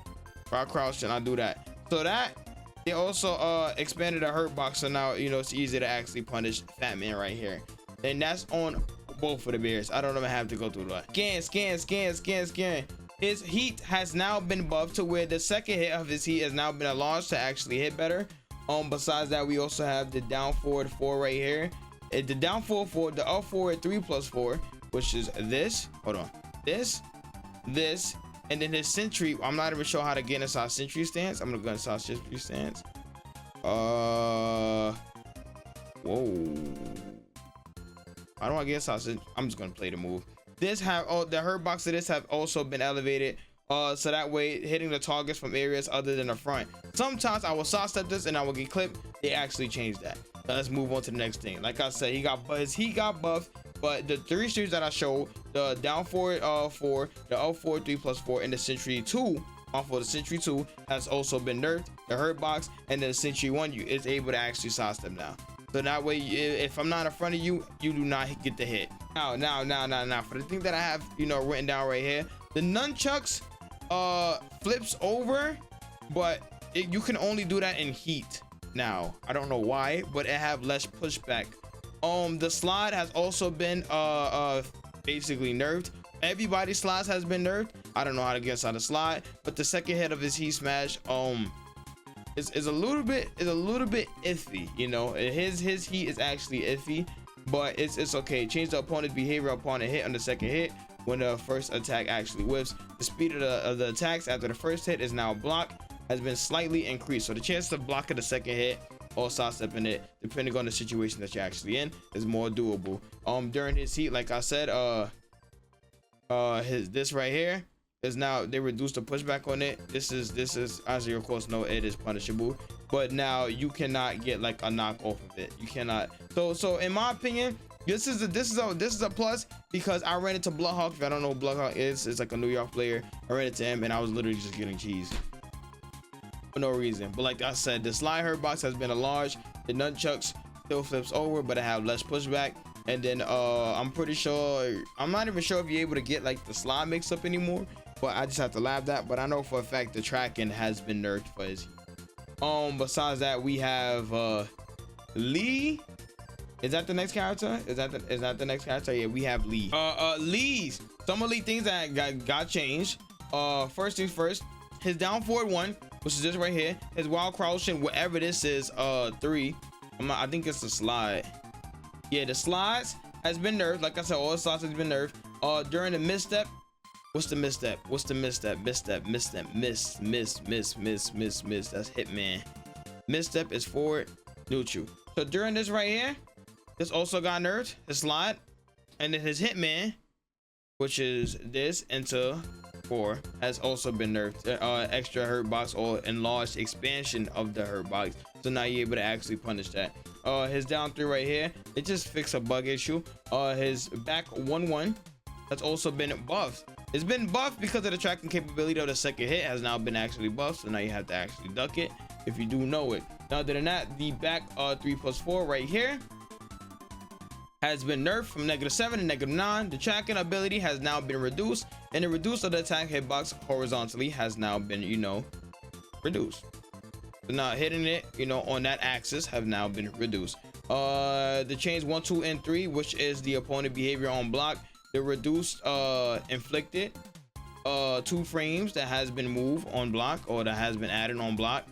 I do that. So that they also expanded the hurt box, so now, you know, it's easy to actually punish Fat Man right here. And that's on both of the bears. I don't even have to go through that. Scan. His heat has now been buffed to where the second hit of his heat has now been enlarged to actually hit better. Besides that, we also have the down forward 4 right here. The down forward 4, the up forward 3+4, which is this. Hold on, this, and then his sentry. I'm not even sure how to get inside sentry stance. I'm gonna go inside sentry stance. Whoa. How do I get inside? I'm just gonna play the move. This have the hurt box of this have also been elevated, so that way hitting the targets from areas other than the front. Sometimes I will sidestep this and I will get clipped. They actually changed that. So let's move on to the next thing. Like I said, he got buffed, but the 3 streams that I showed, the down forward 4, the up forward 3+4, and the sentry 2 off of the sentry 2 has also been nerfed. The hurt box and then the sentry 1 you is able to actually sidestep now. So that way, if I'm not in front of you, you do not get the hit. Now, for the thing that I have, you know, written down right here, the nunchucks flips over, but you can only do that in heat. Now, I don't know why, but it have less pushback. The slide has also been basically nerfed. Everybody's slides has been nerfed. I don't know how to get inside the slide, but the second hit of his heat smash is a little bit iffy, you know. His heat is actually iffy, but it's okay. Change the opponent's behavior upon a hit on the second hit when the first attack actually whiffs. The speed of the attacks after the first hit is now blocked has been slightly increased, so the chance of blocking the second hit or sidestepping it, depending on the situation that you're actually in, is more doable. During his heat, like I said, this right here is now, they reduced the pushback on it. This is as you of course know, it is punishable, but now you cannot get like a knock off of it. You cannot. So in my opinion, this is a plus, because I ran into Bloodhawk. If I don't know what Bloodhawk is, it's like a New York player. I ran into him and I was literally just getting cheese for no reason. But like I said, the slide hurt box has been enlarged. The nunchucks still flips over, but I have less pushback. And then I'm pretty sure, I'm not even sure if you're able to get like the slide mix up anymore, but I just have to lab that. But I know for a fact the tracking has been nerfed for his besides that, we have Lee. Is that the next character? Is that the next character? Yeah, we have Lee. Lee's some of the things that got changed. First things first, his down forward 1, which is this right here, his wild crouching, whatever this is, 3. I think it's the slide. Yeah, the slides has been nerfed. Like I said, all the slides has been nerfed. During the misstep, what's the misstep? Misstep. Miss. That's Hitman. Misstep is forward neutral. So during this right here, this also got nerfed. His slide, and then his Hitman, which is this into 4 has also been nerfed. Extra hurt box or enlarged expansion of the hurt box, so now you're able to actually punish that. His down 3 right here, it just fixed a bug issue. His back 1-1 has also been buffed. It's been buffed because of the tracking capability of the second hit has now been actually buffed, so now you have to actually duck it if you do know it. Now, other than that, the back 3+4 right here has been nerfed from -7 to -9. The tracking ability has now been reduced, and the reduce of the attack hitbox horizontally has now been, you know, reduced. So now hitting it, you know, on that axis have now been reduced. The chains 1, 2, and 3, which is the opponent behavior on block, the reduced inflicted 2 frames that has been moved on block or that has been added on block.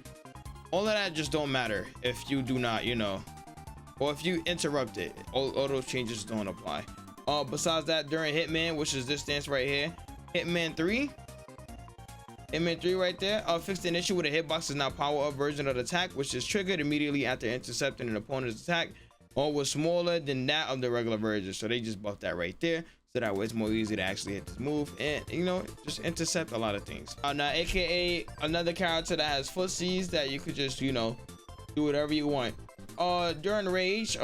All of that just don't matter if you do not, you know, or if you interrupt it. All those changes don't apply. Besides that, during Hitman, which is this stance right here, Hitman 3 right there, fixed an issue with a hitbox is now power up version of the attack, which is triggered immediately after intercepting an opponent's attack, or was smaller than that of the regular version. So they just buffed that right there, so that way it's more easy to actually hit this move and, you know, just intercept a lot of things. Now, aka another character that has footsies that you could just, you know, do whatever you want. During Rage,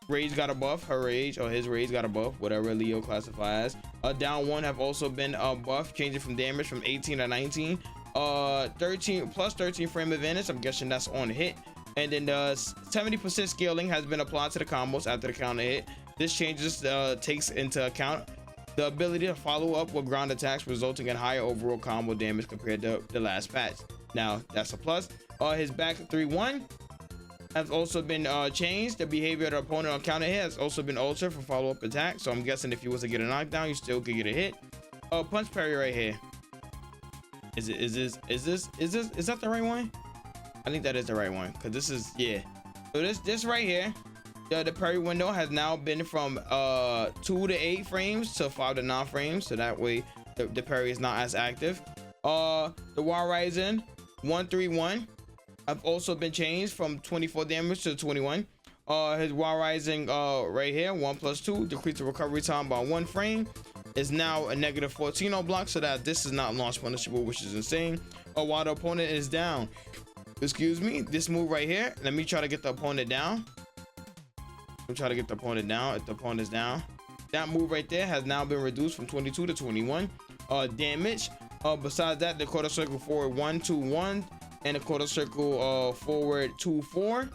Rage got a buff. Her Rage or his Rage got a buff, whatever Leo classifies. Down 1 have also been buffed, changing from damage from 18 to 19. 13 frame advantage, I'm guessing that's on hit. And then 70% scaling has been applied to the combos after the counter hit. This changes takes into account the ability to follow up with ground attacks, resulting in higher overall combo damage compared to the last patch. Now that's a plus. His back 3-1 has also been changed. The behavior of the opponent on counter hit has also been altered for follow-up attack. So I'm guessing if you was to get a knockdown, you still could get a hit. Punch parry right here. Is that the right one? I think that is the right one, because this is, yeah. So this right here, the parry window has now been from 2 to 8 frames to 5 to 9 frames, so that way the parry is not as active. The Wall Rising 1-3-1 have also been changed from 24 damage to 21. His Wall Rising right here, 1+2, decrease the recovery time by 1 frame, is now a -14 on block, so that this is not launch punishable, which is insane. While the opponent is down, excuse me, this move right here, let me try to get the opponent down. If the opponent is down, that move right there has now been reduced from 22 to 21 damage. Besides that, the quarter circle forward 1-2-1 and the quarter circle forward 2-4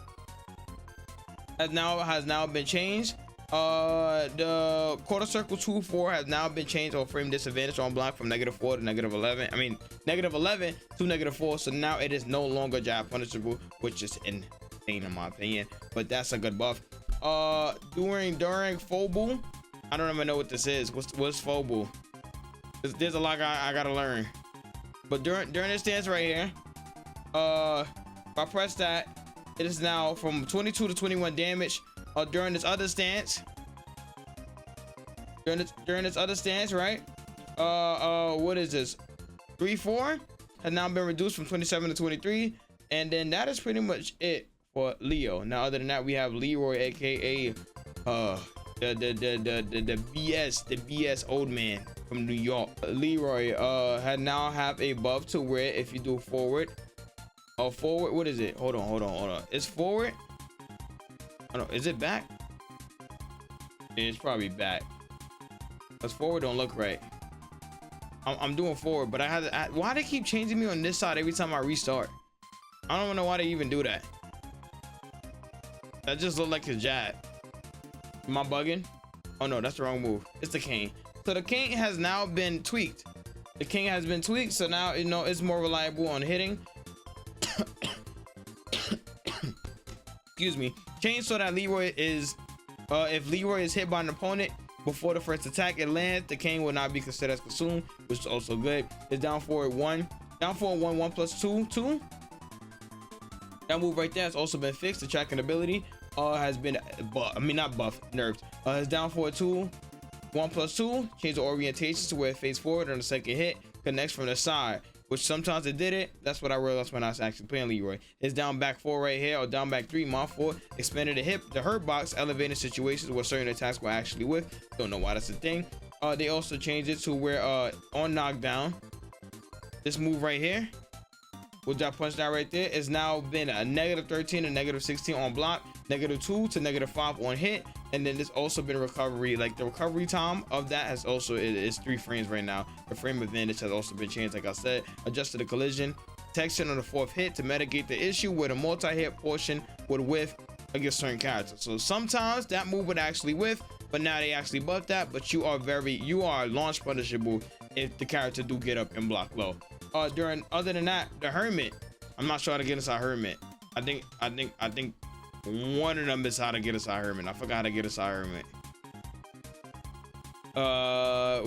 has now been changed. The quarter circle 2-4 has now been changed, or frame disadvantage on block, from -4 to -11. I mean -11 to -4. So now it is no longer jab punishable, which is insane in my opinion, but that's a good buff. During Phobul, I don't even know what this is. What's Phobul? There's a lot I gotta learn. But during this stance right here, if I press that, it is now from 22 to 21 damage. During this other stance, right? What is this? 3-4 has now been reduced from 27 to 23, and then that is pretty much it for Leo. Now, other than that, we have Leroy, aka the BS old man from New York. Leroy had now have a buff to where if you do forward, what is it? Hold on. It's forward. Oh, no, is it back? It's probably back. Cause forward don't look right. I'm doing forward, but why they keep changing me on this side every time I restart? I don't know why they even do that. That just looked like a jab. Am I bugging? Oh no, that's the wrong move. It's the cane. So the cane has now been tweaked. So now, you know, it's more reliable on hitting. Excuse me. Change so that Leroy is, if Leroy is hit by an opponent before the first attack it lands, the cane will not be considered as consumed, which is also good. It's down forward 1, 1+2, 2. That move right there has also been fixed. The tracking ability has been, not buffed, nerfed. It's down forward 2, 1+2. Change the orientation to where it faces forward on the second hit, connects from the side, which sometimes it did it. That's what I realized when I was actually playing Leroy. It's down back 4 right here, or down back 3, mod 4. Expanded the hurt box, elevating situations where certain attacks were actually with. Don't know why that's a thing. They also changed it to where on knockdown, this move right here, with that punch down right there, is now been a -13 and -16 on block, -2 to -5 on hit, and then there's also been recovery. Like the recovery time of that has also is 3 frames right now. The frame advantage has also been changed. Like I said, adjusted the collision detection on the 4th hit to mitigate the issue where the multi-hit portion would whiff against certain characters. So sometimes that move would actually whiff, but now they actually buffed that. But you are launch punishable if the character do get up and block low. Other than that, the Hermit, I'm not sure how to get inside Hermit. I think one of them is how to get inside Hermit. I forgot how to get inside Hermit.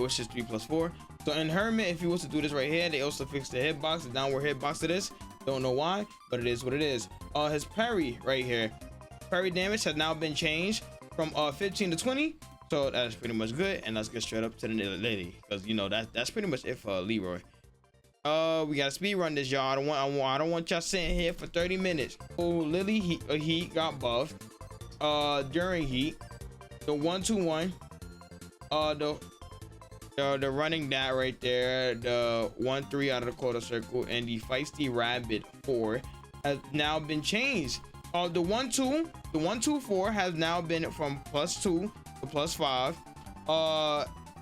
Which is 3+4. So in Hermit, if you was to do this right here, they also fixed the hitbox, the downward hitbox to this. Don't know why, but it is what it is. His parry right here, parry damage has now been changed from 15 to 20. So that's pretty much good. And let's get straight up to the lady, because you know that's pretty much it for Leroy. We gotta speed run this, y'all. I don't want y'all sitting here for 30 minutes. Oh, Lily heat got buffed during heat. The 1-2-1, the running that right there, the 1-3 out of the quarter circle, and the feisty rabbit 4 has now been changed. The 1-2-4 has now been from +2 to +5.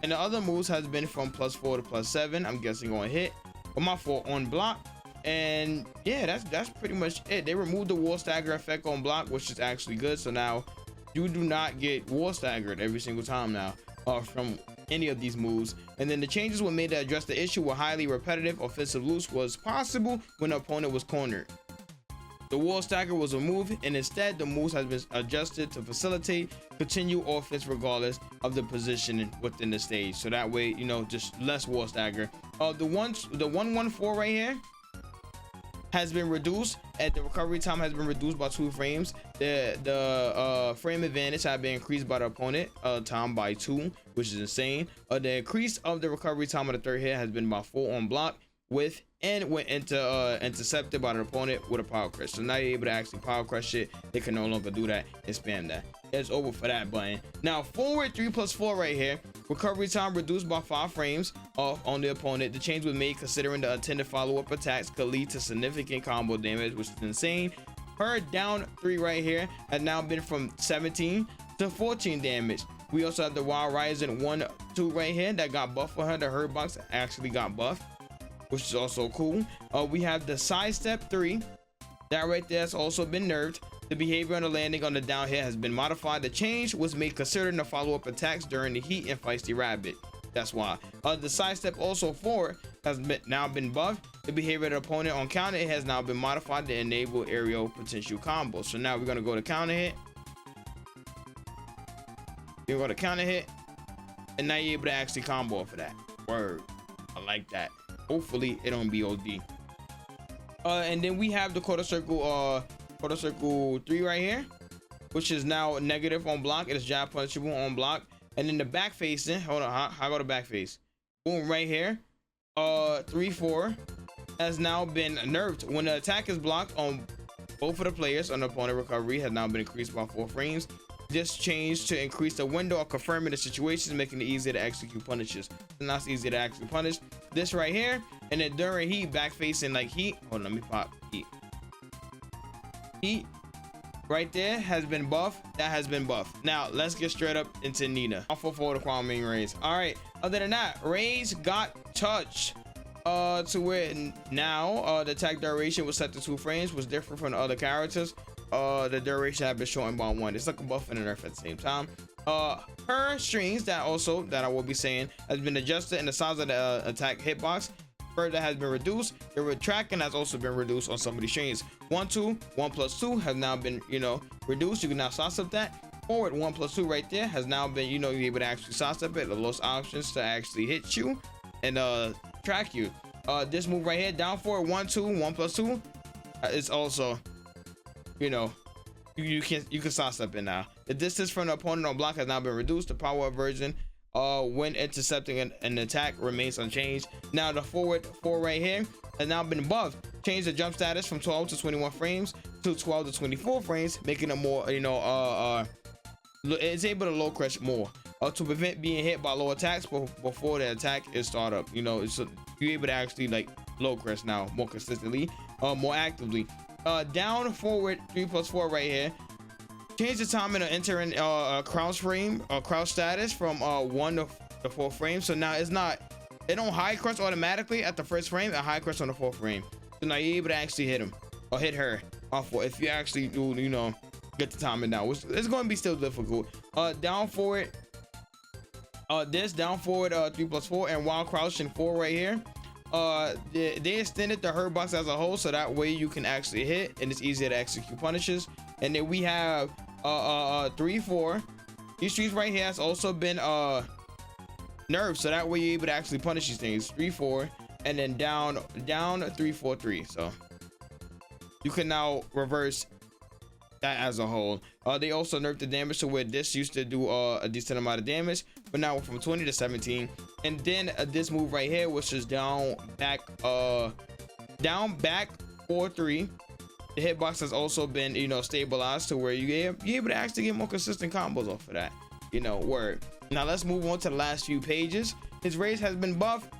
And the other moves has been from +4 to +7. I'm guessing on hit. But my fault on block. And yeah, that's pretty much it. They removed the wall stagger effect on block, which is actually good. So now you do not get wall staggered every single time now from any of these moves. And then the changes were made to address the issue where highly repetitive offensive loops was possible when the opponent was cornered. The wall stagger was removed, and instead the moves has been adjusted to facilitate continued offense regardless of the positioning within the stage. So that way, you know, just less wall stagger. The 1-1-4 right here has been reduced, and the recovery time has been reduced by 2 frames. The frame advantage has been increased by the opponent time by 2, which is insane. The increase of the recovery time of the 3rd hit has been by 4 on block with, and went into intercepted by the opponent with a power crush. So now you're able to actually power crush it. They can no longer do that and spam that. It's over for that button. Now forward 3+4 right here, recovery time reduced by 5 frames off on the opponent. The change was made considering the intended follow-up attacks could lead to significant combo damage, which is insane. Her down 3 right here has now been from 17 to 14 damage. We also have the Wild Rising 1-2 right here that got buffed for her. The Hurt box actually got buffed, which is also cool. We have the sidestep 3 that right there has also been nerfed. The behavior on the landing on the down hit has been modified. The change was made considering the follow-up attacks during the heat and feisty rabbit. That's why. The sidestep also 4 has now been buffed. The behavior of the opponent on counter hit has now been modified to enable aerial potential combos. So now we're gonna go to counter hit. You're gonna counter hit, and now you're able to actually combo for that. Word, I like that. Hopefully it don't be OD. And then we have the quarter circle 3 right here, which is now negative on block. It is jab punishable on block. And then the back facing, hold on, how go to back face? Boom, right here. 3-4 has now been nerfed. When the attack is blocked on both of the players on the opponent, recovery has now been increased by 4 frames. This change to increase the window of confirming the situations, making it easier to execute punishes. And that's easier to actually punish. This right here, and then during heat, back facing like heat. Hold on, let me pop heat. Heat right there has been buffed. That has been buffed. Now let's get straight up into Nina. Alpha for the Kwame Rays. All right. Other than that, Rays got touched. To where now the attack duration was set to 2 frames, was different from the other characters. The duration had been shortened by 1. It's like a buff and a nerf at the same time. Her strings that I will be saying has been adjusted, and the size of the attack hitbox further has been reduced. The retracting has also been reduced on some of these strings. 1-2, 1+2 has now been, you know, reduced. You can now sidestep that. Forward 1+2 right there has now been, you know, you're able to actually sidestep it. The lowest options to actually hit you and track you. This move right here, down forward 1-2, 1+2 is also, you know, you can sidestep it now. The distance from the opponent on block has now been reduced. The power version when intercepting an attack remains unchanged. Now the forward 4 right here has now been buffed. Change the jump status from 12 to 21 frames to 12 to 24 frames, making it more, you know, it's able to low crush more. to prevent being hit by low attacks before the attack is start up. You know, so you're able to actually like low crest now more consistently, more actively. Down forward 3+4 right here. Change the timing of entering crouch frame crouch status from 1 to 4 frames. So now it don't high crest automatically at the first frame, it high crest on the 4th frame. So now you're able to actually hit him or hit her off if you actually do, you know, get the timing down, which it's going to be still difficult. Down forward, down forward 3+4, and while crouching 4 right here. They extended the hurt box as a whole, so that way you can actually hit and it's easier to execute punishes. And then we have 3-4. These trees right here has also been nerfed, so that way you're able to actually punish these things. 3-4, and then down 3-4-3. So you can now reverse that as a whole. They also nerfed the damage to where this used to do a decent amount of damage, but now from 20 to 17. And then this move right here, which is down back 4-3. The hitbox has also been, you know, stabilized to where you're able to actually get more consistent combos off of that, you know. Word. Now let's move on to the last few pages. His raise has been buffed.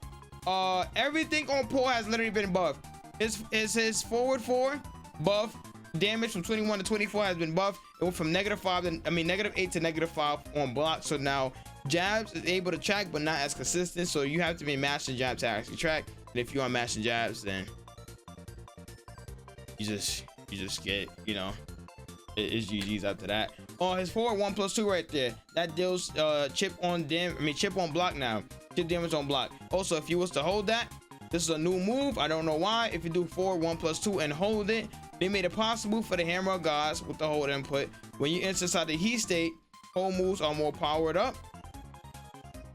Everything on Paul has literally been buffed. His forward 4 buff. Damage from 21 to 24 has been buffed. It went from -8 to -5 on block. So now jabs is able to track, but not as consistent. So you have to be mashing jabs to actually track. And if you are mashing jabs, then you just get, you know, it's GG's after that. His forward 1+2 right there, that deals chip on block now. Chip damage on block. Also, if you was to hold that, this is a new move. I don't know why. If you do forward 1+2 and hold it, they made it possible for the Hammer of Gods with the hold input. When you enter inside the heat state, hold moves are more powered up.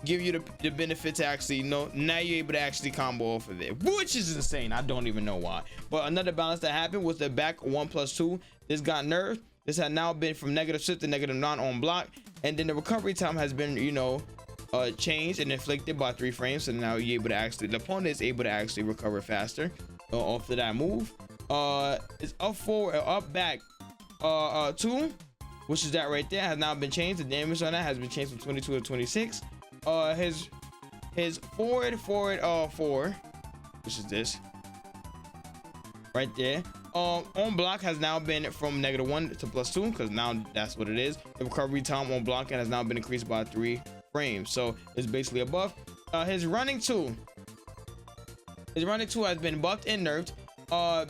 Give you the benefit to actually, you know, now you're able to actually combo off of it, which is insane. I don't even know why. But another balance that happened was the back 1+2. This got nerfed. This had now been from -6 to -9 on block. And then the recovery time has been, you know, changed and inflicted by 3 frames. So now you're able to actually, the opponent is able to actually recover faster off of that move. It's up forward, up back 2, which is that right there, has now been changed. The damage on that has been changed from 22 to 26. His forward 4, which is this right there, on block has now been from -1 to +2, because now that's what it is. The recovery time on blocking has now been increased by 3 frames, so it's basically a buff. His running 2 has been buffed and nerfed,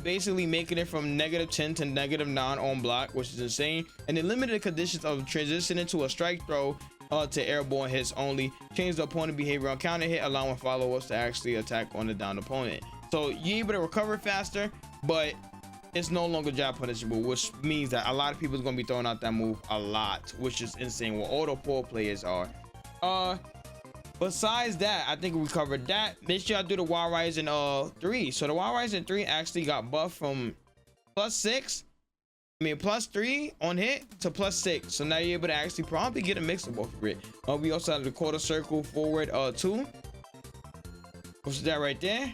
basically making it from -10 to -9 on block, which is insane. And the limited conditions of transitioning to a strike throw to airborne hits only. Change the opponent behavior on counter hit, allowing followers to actually attack on the downed opponent. So you're able to recover faster, but it's no longer jab punishable, which means that a lot of people is going to be throwing out that move a lot, which is insane. What all the poor players are. Besides that, I think we covered that. Make sure I do the Wild Rising 3. So the Wild Rising 3 actually got buffed from +3 on hit to +6. So now you're able to actually probably get a mix of both of it. We also have the quarter circle forward 2, which is that right there.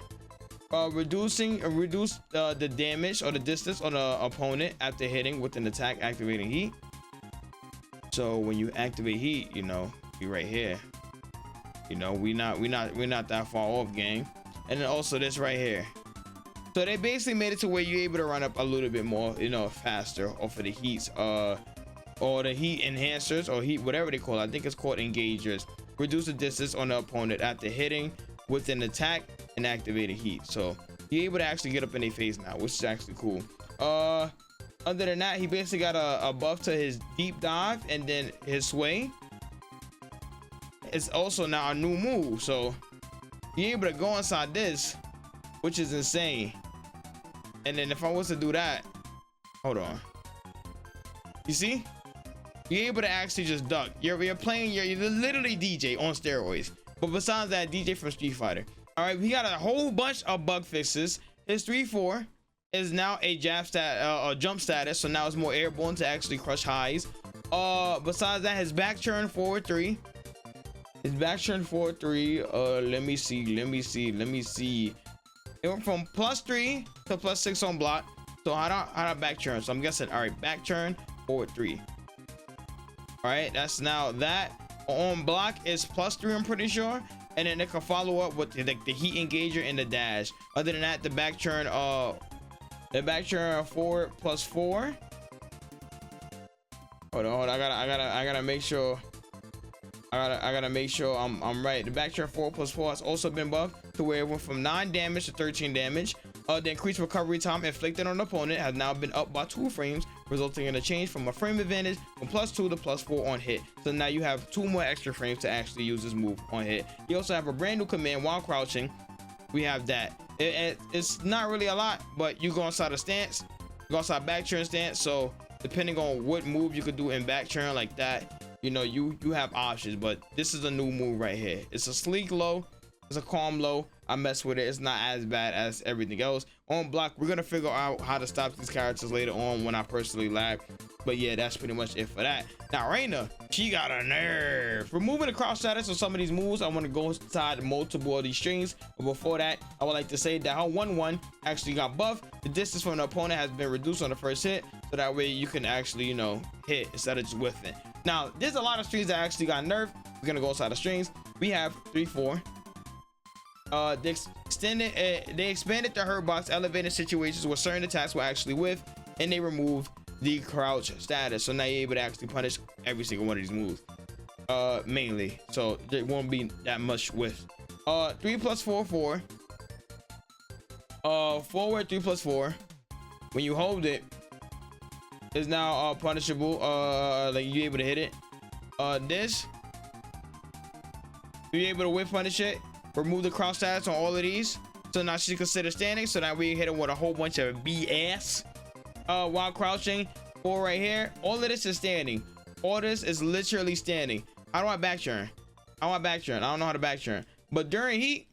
Reduce the damage or the distance on the opponent after hitting with an attack activating heat. So when you activate heat, you know, be right here. You know, we're not that far off, gang. And then also this right here. So they basically made it to where you're able to run up a little bit more, you know, faster off of the heats, or the heat enhancers, or heat, whatever they call it. I think it's called engagers. Reduce the distance on the opponent after hitting with an attack and activated heat. So you're able to actually get up in their face now, which is actually cool. Other than that, he basically got a buff to his deep dive, and then his sway. It's also now a new move, so you're able to go inside this, which is insane. And then if I was to do that, hold on, you see, you're able to actually just duck. You're playing, you're literally DJ on steroids. But besides that, DJ from Street Fighter. All right, we got a whole bunch of bug fixes. His 3-4 is now a jump status, so now it's more airborne to actually crush highs. Besides that, his back turn forward 3. His back turn forward 3. Let me see. It went from +3 to +6 on block. So how do back turn? So I'm guessing, all right, back turn forward 3. All right, that's now that. On block is +3, I'm pretty sure, and then it can follow up with like the heat engager and the dash. Other than that, the back turn forward +4. Hold on, I gotta make sure. I gotta make sure I'm right. The back turn forward +4 has also been buffed to where it went from 9 damage to 13 damage. The increased recovery time inflicted on the opponent has now been up by 2 frames, resulting in a change from a frame advantage from +2 to +4 on hit. So now you have 2 more extra frames to actually use this move on hit. You also have a brand new command while crouching. We have that. It's not really a lot, but you go inside a stance, go inside back turn stance. So depending on what move you could do in back turn like that, you know, you have options. But this is a new move right here. It's a sleek low. It's a calm low. I mess with it. It's not as bad as everything else. On block, we're gonna figure out how to stop these characters later on when I personally lag. But yeah, that's pretty much it for that. Now Reina, she got a nerve. Removing the crouch status on some of these moves, I want to go inside multiple of these strings. But before that, I would like to say that her 1-1 actually got buffed. The distance from the opponent has been reduced on the first hit, so that way you can actually, you know, hit instead of just whiffing. Now there's a lot of strings that actually got nerfed. We're gonna go inside the strings. We have 3-4. They expanded the hurt box, elevated situations where certain attacks will actually whiff, and they removed the crouch status. So now you're able to actually punish every single one of these moves, mainly. So there won't be that much whiff. 3 + 4 4. Forward 3 + 4. When you hold it, is now punishable. Like you're able to hit it. This, you're able to whiff punish it. Remove the cross status on all of these, so now she's considered standing, so that we hit her with a whole bunch of BS. While crouching, 4 right here. All of this is standing. All this is literally standing. How do I back turn? I don't know how to back turn. But during heat,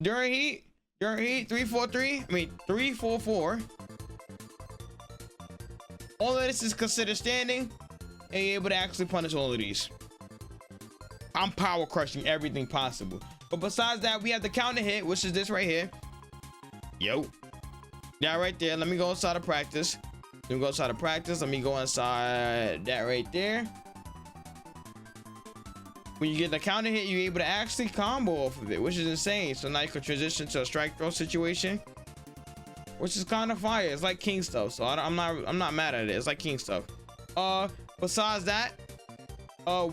3-4-3. I mean 3-4-4. All of this is considered standing, and you're able to actually punish all of these. I'm power crushing everything possible. But besides that, we have the counter hit, which is this right here. Yo, that right there. Let me go inside of practice. Let me go inside that right there. When you get the counter hit, you're able to actually combo off of it, which is insane. So now you can transition to a strike throw situation, which is kind of fire. It's like king stuff. So I'm not mad at it. It's like king stuff. Besides that,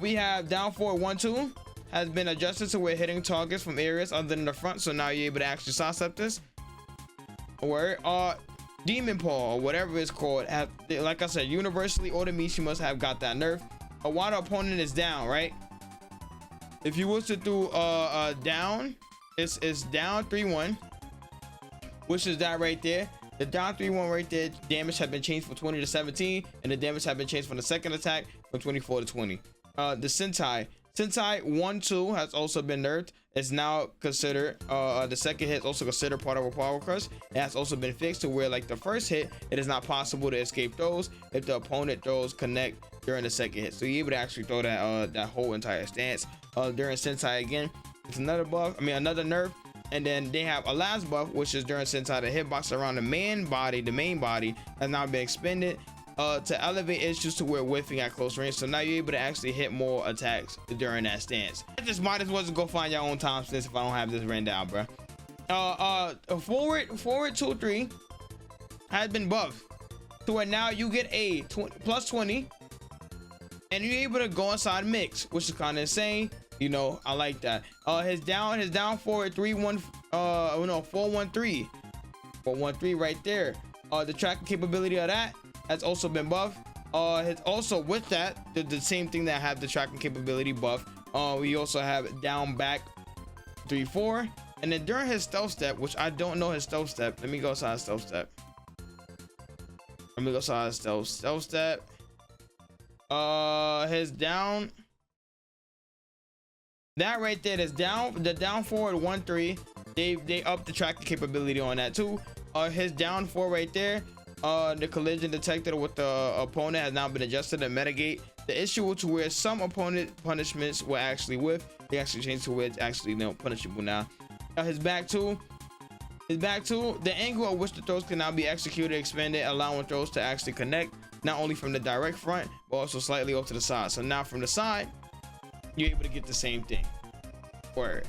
we have down forward 1-2 has been adjusted to where hitting targets from areas other than the front, so now you're able to actually sidestep this. Or demon paw or whatever it's called, like I said, universally all the Mishimas have got that nerf. While the opponent is down, right? If you was to do down, it's down 3-1, which is that right there. The down 3-1 right there, damage have been changed from 20 to 17, and the damage have been changed from the second attack from 24 to 20. The Sentai 1-2 has also been nerfed. It's now considered the second hit is also considered part of a power crush. It has also been fixed to where, like the first hit, it is not possible to escape throws if the opponent throws connect during the second hit. So you're able to actually throw that whole entire stance. During Sentai again, it's another buff. I mean another nerf. And then they have a last buff, which is during Sentai, the hitbox around the main body has now been expanded to elevate issues to where whiffing at close range. So now you're able to actually hit more attacks during that stance. I just might as well just go find your own time stance if I don't have this written down, bro. Forward 2-3 has been buffed to where now you get a +20, and you're able to go inside mix, which is kind of insane. You know, I like that. His down forward 4-1-3 right there. The tracking capability of that has also been buffed. Also with that, the same thing that had the tracking capability buff. We also have down back 3-4, and then during his stealth step, which I don't know his stealth step. Let me go outside stealth step. Stealth step. His down. That right there is down. The down forward 1-3. They upped the tracking capability on that too. His down 4 right there. The collision detector with the opponent has now been adjusted to mitigate the issue to where some opponent punishments will actually whiff. They actually changed to where it's actually punishable now. His back 2. The angle at which the throws can now be executed expanded, allowing throws to actually connect not only from the direct front but also slightly off to the side. So now from the side, you're able to get the same thing. Word.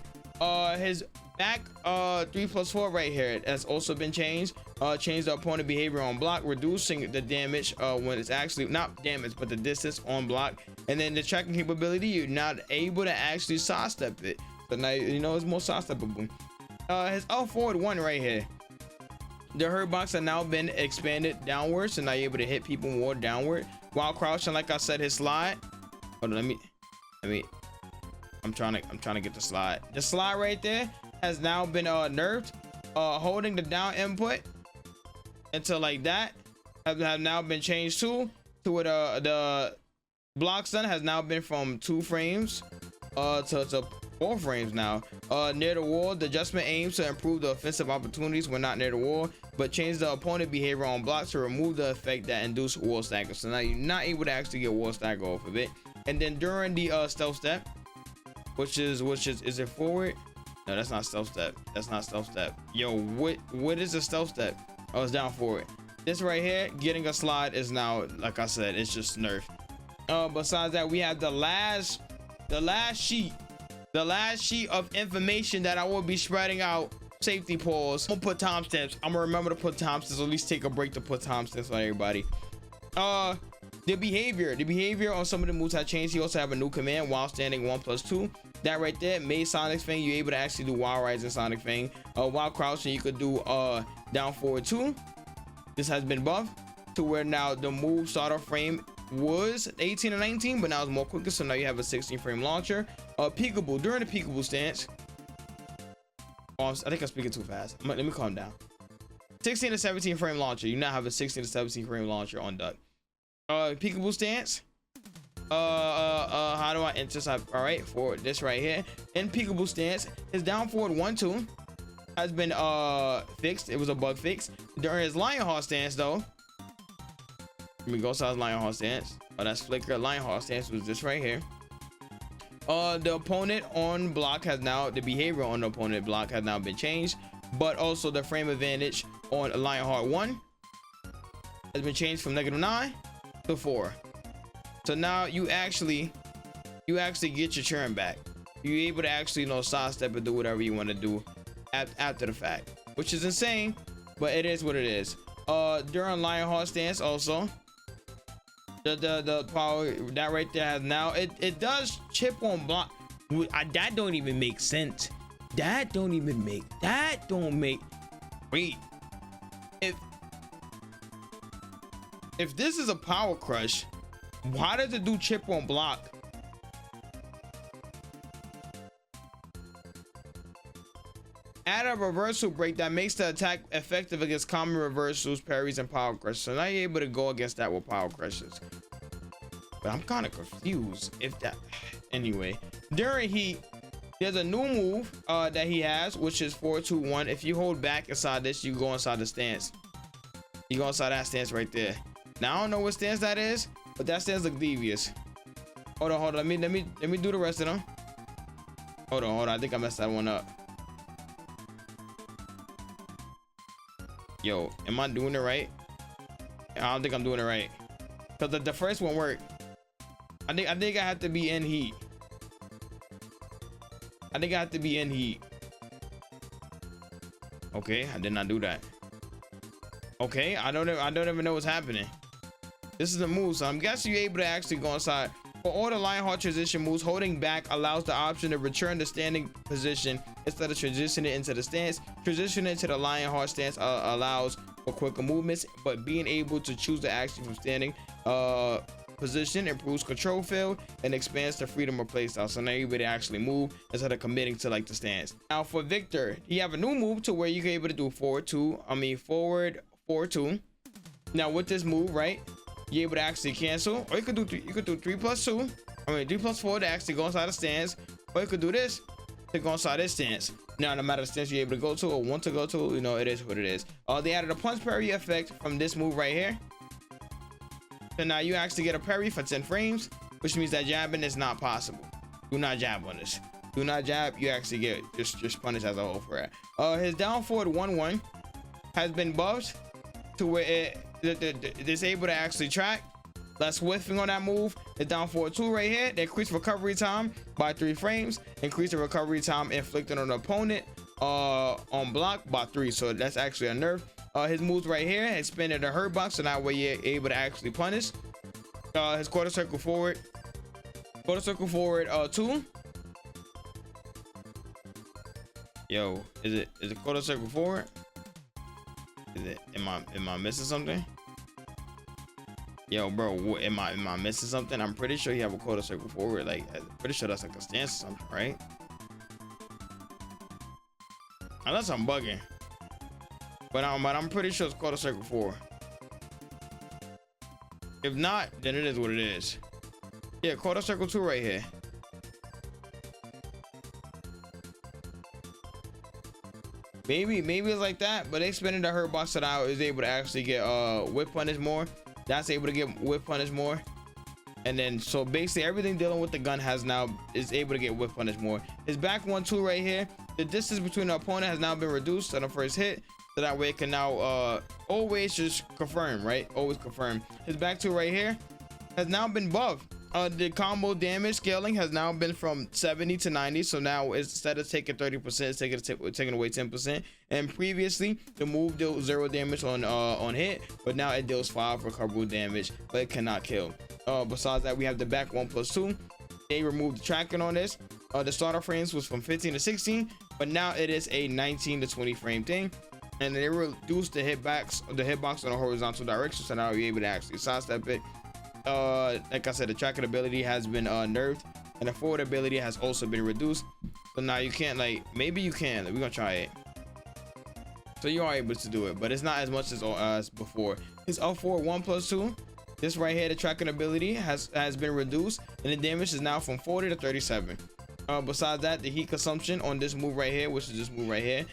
His back 3+4 right here has also been changed. Change the opponent behavior on block, reducing the damage when it's actually not damage, but the distance on block. And then the tracking capability, you're not able to actually sidestep it. So now you know it's more sidesteppable. His up forward 1 right here. The hurt box has now been expanded downwards, so now you're able to hit people more downward while crouching. Like I said, his slide. Hold on, let me. I'm trying to get the slide. The slide right there has now been nerfed. Holding the down input until like that have now been changed to where the block stun has now been from 2 frames to 4 frames now. Near the wall, the adjustment aims to improve the offensive opportunities when not near the wall, but change the opponent behavior on blocks to remove the effect that induce wall stagger. So now you're not able to actually get wall stagger off of it. And then during the stealth step, which is it forward? No, that's not stealth step. That's not stealth step. Yo, what is a stealth step? Oh, it's down forward. This right here, getting a slide is now, like I said, it's just nerfed. Besides that, we have the last sheet of information that I will be spreading out. Safety pause. I'm gonna put timestamps. I'm gonna remember to put timestamps, or at least take a break to put timestamps on everybody. The behavior on some of the moves have changed. You also have a new command, while standing 1+2. That right there made Sonic Fang. You're able to actually do wild rides in Sonic Fang. While crouching, you could do down forward 2. This has been buffed to where now the move starter frame was 18 and 19, but now it's more quicker. So now you have a 16 frame launcher. Peekaboo during the peekaboo stance. Oh, I think I'm speaking too fast. Let me calm down. 16 to 17 frame launcher. You now have a 16 to 17 frame launcher on duck. Peekaboo stance. How do I intercept? All right, for this right here in peekaboo stance, his down forward 1-2 has been fixed. It was a bug fix during his Lionheart stance though. Let me go size Lionheart stance. Oh, that's flicker. Lionheart stance was this right here. The opponent on block has now, the behavior on the opponent block has now been changed, but also the frame advantage on Lionheart 1 has been changed from -9 to 4. So now you actually get your turn back. You're able to actually, you know, sidestep and do whatever you want to do after the fact, which is insane, but it is what it is. During Lionheart stance also, the power that right there has now it does chip on block. That don't even make sense. That don't make wait. If this is a power crush, why does it do chip on block? Add a reversal break that makes the attack effective against common reversals, parries, and power crushes. So now you're able to go against that with power crushes. But I'm kind of confused if that. Anyway, during heat, there's a new move that he has, which is 4-2-1. If you hold back inside this, you go inside the stance. You go inside that stance right there. Now I don't know what stance that is, but that stance look devious. Hold on. Let me do the rest of them. Hold on. I think I messed that one up. Yo, am I doing it right? I don't think I'm doing it right. Cause the first one worked. I think I have to be in heat. Okay, I did not do that. Okay, I don't even know what's happening. This is the move, so I'm guessing you're able to actually go inside. For all the Lionheart transition moves, holding back allows the option to return to standing position instead of transitioning into the stance. Transitioning to the Lionheart stance allows for quicker movements, but being able to choose the action from standing position improves control field and expands the freedom of playstyle. So now you're able to actually move instead of committing to like the stance. Now for Victor, you have a new move to where you're able to do forward 4-2. Now with this move, right, you're able to actually cancel, or you could do 3+2. I mean 3+4 to actually go inside the stance, or you could do this to go inside this stance. Now no matter the stance you're able to go to or want to go to, you know, it is what it is. They added a punch parry effect from this move right here. So now you actually get a parry for 10 frames, which means that jabbing is not possible. Do not jab on this. Do not jab. You actually get just punished as a whole for it. His down forward 1-1 has been buffed to where it's able to actually track, less whiffing on that move, is down for a 2 right here. They increase recovery time by 3 frames, increase the recovery time inflicted on the opponent on block by 3. So that's actually a nerf. His moves right here, expanded the hurt box, so that way you're able to actually punish. His quarter circle forward 2. Yo, is it quarter circle forward? Is it, am I missing something? Yo, bro, am I missing something? I'm pretty sure you have a quarter circle forward. Like, I'm pretty sure that's like a stance or something, right? Unless I'm bugging, but I'm pretty sure it's quarter circle forward. If not, then it is what it is. Yeah, quarter circle 2 right here. Maybe it's like that, but they spinning the hurt box that I was able to actually get whip punish more. That's able to get whip punish more. And then so basically everything dealing with the gun is able to get whip punish more. His back 1-2 right here, the distance between the opponent has now been reduced on the first hit, so that way it can now always just confirm, right? Always confirm. His back 2 right here has now been buffed. The combo damage scaling has now been from 70 to 90, so now instead of taking 30%, it's taking away 10%. And previously the move dealt 0 damage on hit, but now it deals 5 recoverable damage, but it cannot kill. Besides that, we have the back 1+2. They removed the tracking on this. The starter frames was from 15 to 16, but now it is a 19 to 20 frame thing. And they reduced the hitbox on the horizontal direction, so now you're able to actually sidestep it. Like I said, the tracking ability has been nerfed, and the forward ability has also been reduced. So now you can't, like, maybe you can. We're gonna try it. So you are able to do it, but it's not as much as before. His up forward 1+2. This right here, the tracking ability has been reduced, and the damage is now from 40 to 37. Besides that, the heat consumption on this move right here, which is this move right here,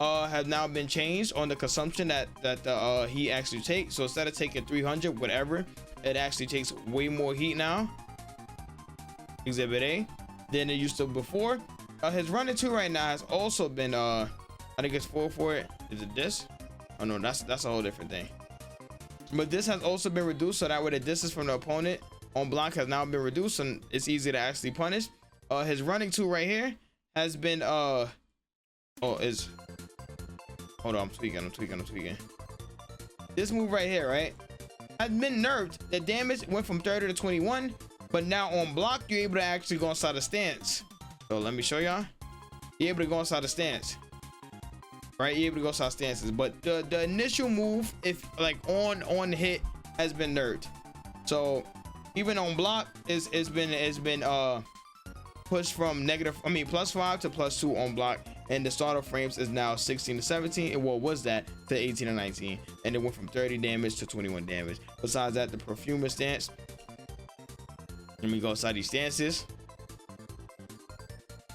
have now been changed on the consumption that the heat actually takes. So instead of taking 300 whatever, it actually takes way more heat now, exhibit A, than it used to before. His running 2 right now has also been I think it's 4 for it. Is it this? Oh no, that's a whole different thing. But this has also been reduced, so that way the distance from the opponent on block has now been reduced, and it's easy to actually punish. His running 2 right here has been hold on, I'm tweaking. This move right here, right, has been nerfed. The damage went from 30 to 21, but now on block you're able to actually go inside the stance. So let me show y'all. You're able to go inside the stance, right? You're able to go inside stances, but the initial move, if like on hit, has been nerfed. So even on block, it's been pushed from +5 to +2 on block, and the starter frames is now 16 to 17, and what was that to 18 to 19, and it went from 30 damage to 21 damage. Besides that, the perfumer stance, let me go inside these stances.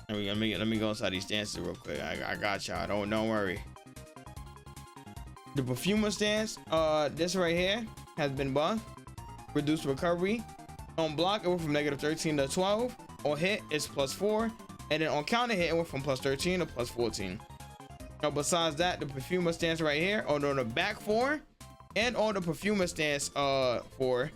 Let me go inside these stances real quick. I got y'all, don't worry. The perfumer stance, this right here has been buffed, reduced recovery. On block it went from -13 to 12. On hit it's +4, and then on counter hit it went from +13 to +14. Now besides that, the perfumer stance right here, on the back 4 and on the perfumer stance 4,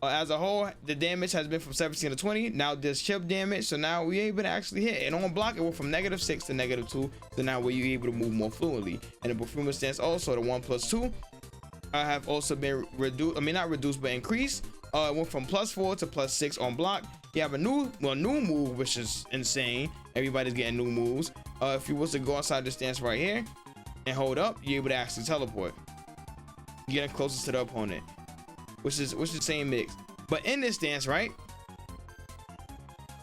as a whole, the damage has been from 17 to 20. Now there's chip damage, so now we're able to actually hit. And on block it went from -6 to -2, so now we're able to move more fluently. And the perfumer stance also, the 1+2, have also been reduced, not reduced but increased. It went from +4 to +6 on block. You have a new move, which is insane. Everybody's getting new moves. If you was to go outside the stance right here and hold up, you're able to actually teleport, getting closest to the opponent, which is the same mix. But in this stance, right?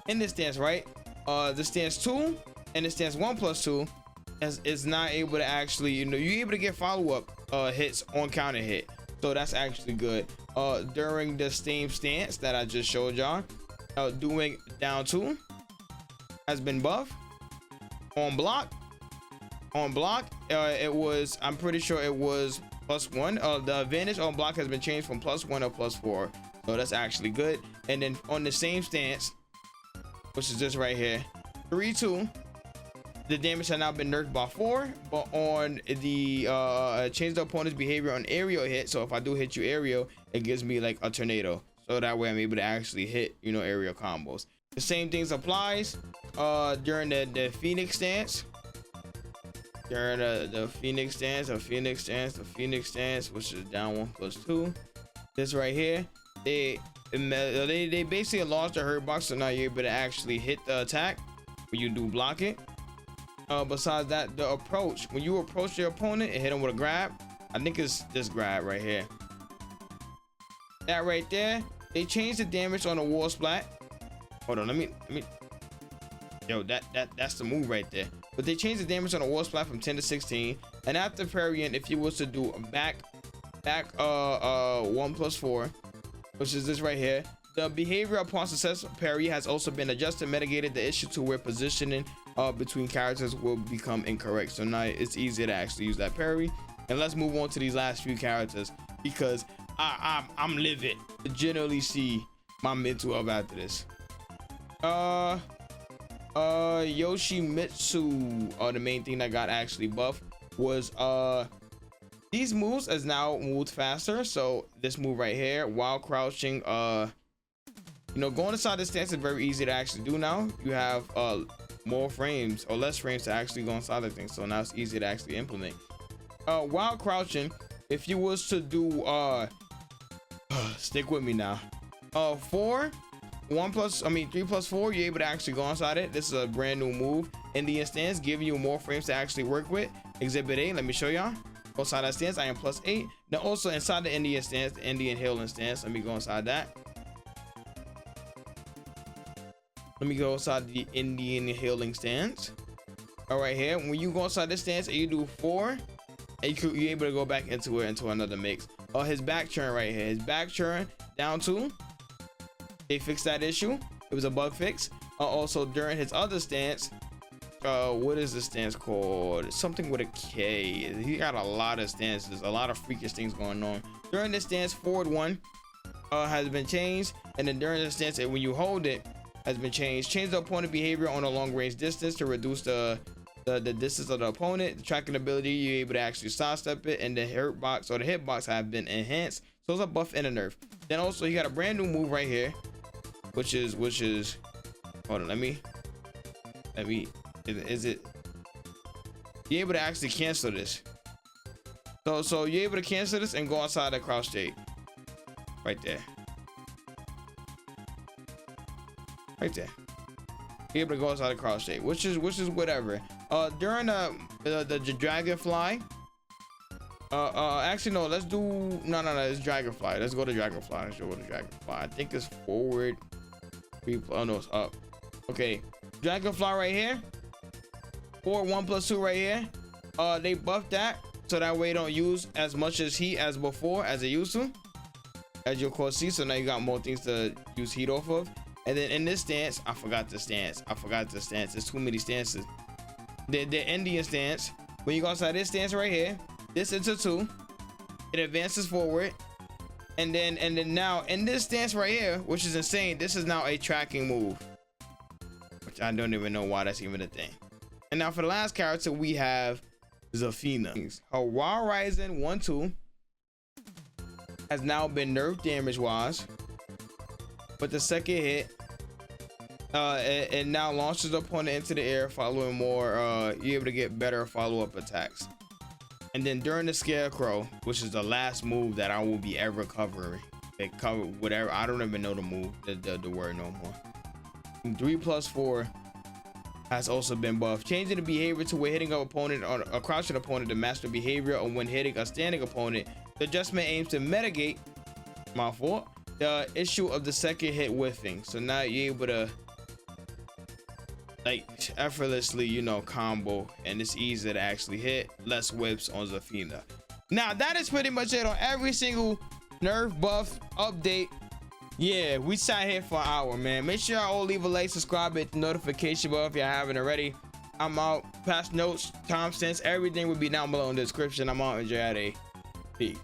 The stance 2 and the stance 1+2 is not able to actually, you're able to get follow-up hits on counter hit. So that's actually good. During the same stance that I just showed y'all, doing down 2 has been buffed. On block, it was, I'm pretty sure it was +1. The advantage on block has been changed from +1 to +4, so that's actually good. And then on the same stance, which is this right here, 3-2, the damage has now been nerfed by 4, but on the change the opponent's behavior on aerial hit. So if I do hit you aerial, it gives me like a tornado. so that way I'm able to actually hit, you know, aerial combos. The same things applies during the Phoenix stance. During the Phoenix stance, the Phoenix stance, which is down 1+2. This right here, they basically lost the hurt box, so now you're able to actually hit the attack when you do block it. Besides that, the approach, when you approach your opponent and hit him with a grab, I think it's this grab right here. That right there, they changed the damage on the wall splat. Hold on, let me. Yo, that's the move right there. But they changed the damage on the wall splat from 10 to 16. And after parrying, if you was to do a back 1+4, which is this right here, the behavior upon successful parry has also been adjusted, mitigated the issue to where positioning between characters will become incorrect. So now it's easier to actually use that parry. And let's move on to these last few characters, because I'm livid to generally see my mental health after this. Yoshimitsu, the main thing that got actually buffed was these moves is now moved faster. So this move right here, while crouching, you know, going inside this stance is very easy to actually do now. You have more frames or less frames to actually go inside the thing, so now it's easy to actually implement. While crouching, if you was to do stick with me now, 3+4, you're able to actually go inside it. This is a brand new move in the stance, giving you more frames to actually work with. Exhibit A, let me show y'all. Go inside that stance, I am +8. Now also inside the Indian stance, the Indian healing stance, let me go inside that. Let me go inside the Indian healing stance. All right, here, when you go inside this stance and you do 4, and you're able to go back into another mix. His back turn right here, his back turn down 2. They fixed that issue. It was a bug fix. Also during his other stance, what is the stance called? Something with a K. He got a lot of stances, a lot of freakish things going on. During this stance, forward 1 has been changed, and then during the stance, when you hold it, has been changed. Change the opponent behavior on a long range distance to reduce the distance of the opponent. The tracking ability, you're able to actually sidestep it, and the hurt box or the hit box have been enhanced. So it's a buff and a nerf. Then also you got a brand new move right here, which is hold on, let me is it you're able to actually cancel this. So you're able to cancel this and go outside the crouch state right there. Right there. You're able to go outside the crouch state, which is whatever. During the dragonfly. Actually no, let's do no, it's dragonfly. Let's go to dragonfly. Let's go to dragonfly. I think it's forward. Oh no, it's up. Okay, dragonfly right here. Forward 1+2 right here. They buffed that so that way it don't use as much as heat as before, as it used to, as you'll of course see. So now you got more things to use heat off of. And then in this stance, I forgot the stance. There's too many stances. The Indian stance, when you go outside this stance right here, this into 2, it advances forward, and then now in this stance right here, which is insane, this is now a tracking move, which I don't even know why that's even a thing. And now for the last character, we have Zafina. Her Wild Rising 1-2 has now been nerfed damage wise, but the second hit it now launches the opponent into the air, following more you're able to get better follow-up attacks. And then during the Scarecrow, which is the last move that I will be ever covering, they cover whatever, I don't even know the move, the word no more. 3+4 has also been buffed, changing the behavior to where hitting an opponent or a crouching opponent to match the behavior, or when hitting a standing opponent, the adjustment aims to mitigate the issue of the second hit whiffing. So now you're able to like effortlessly, you know, combo, and it's easier to actually hit, less whips on Zafina. Now that is pretty much it on every single nerf buff update. Yeah, we sat here for an hour, man. Make sure y'all all leave a like, subscribe, hit the notification bell if y'all haven't already. I'm out. Past notes, timestamps, everything will be down below in the description. I'm out. Enjoy your day. Peace.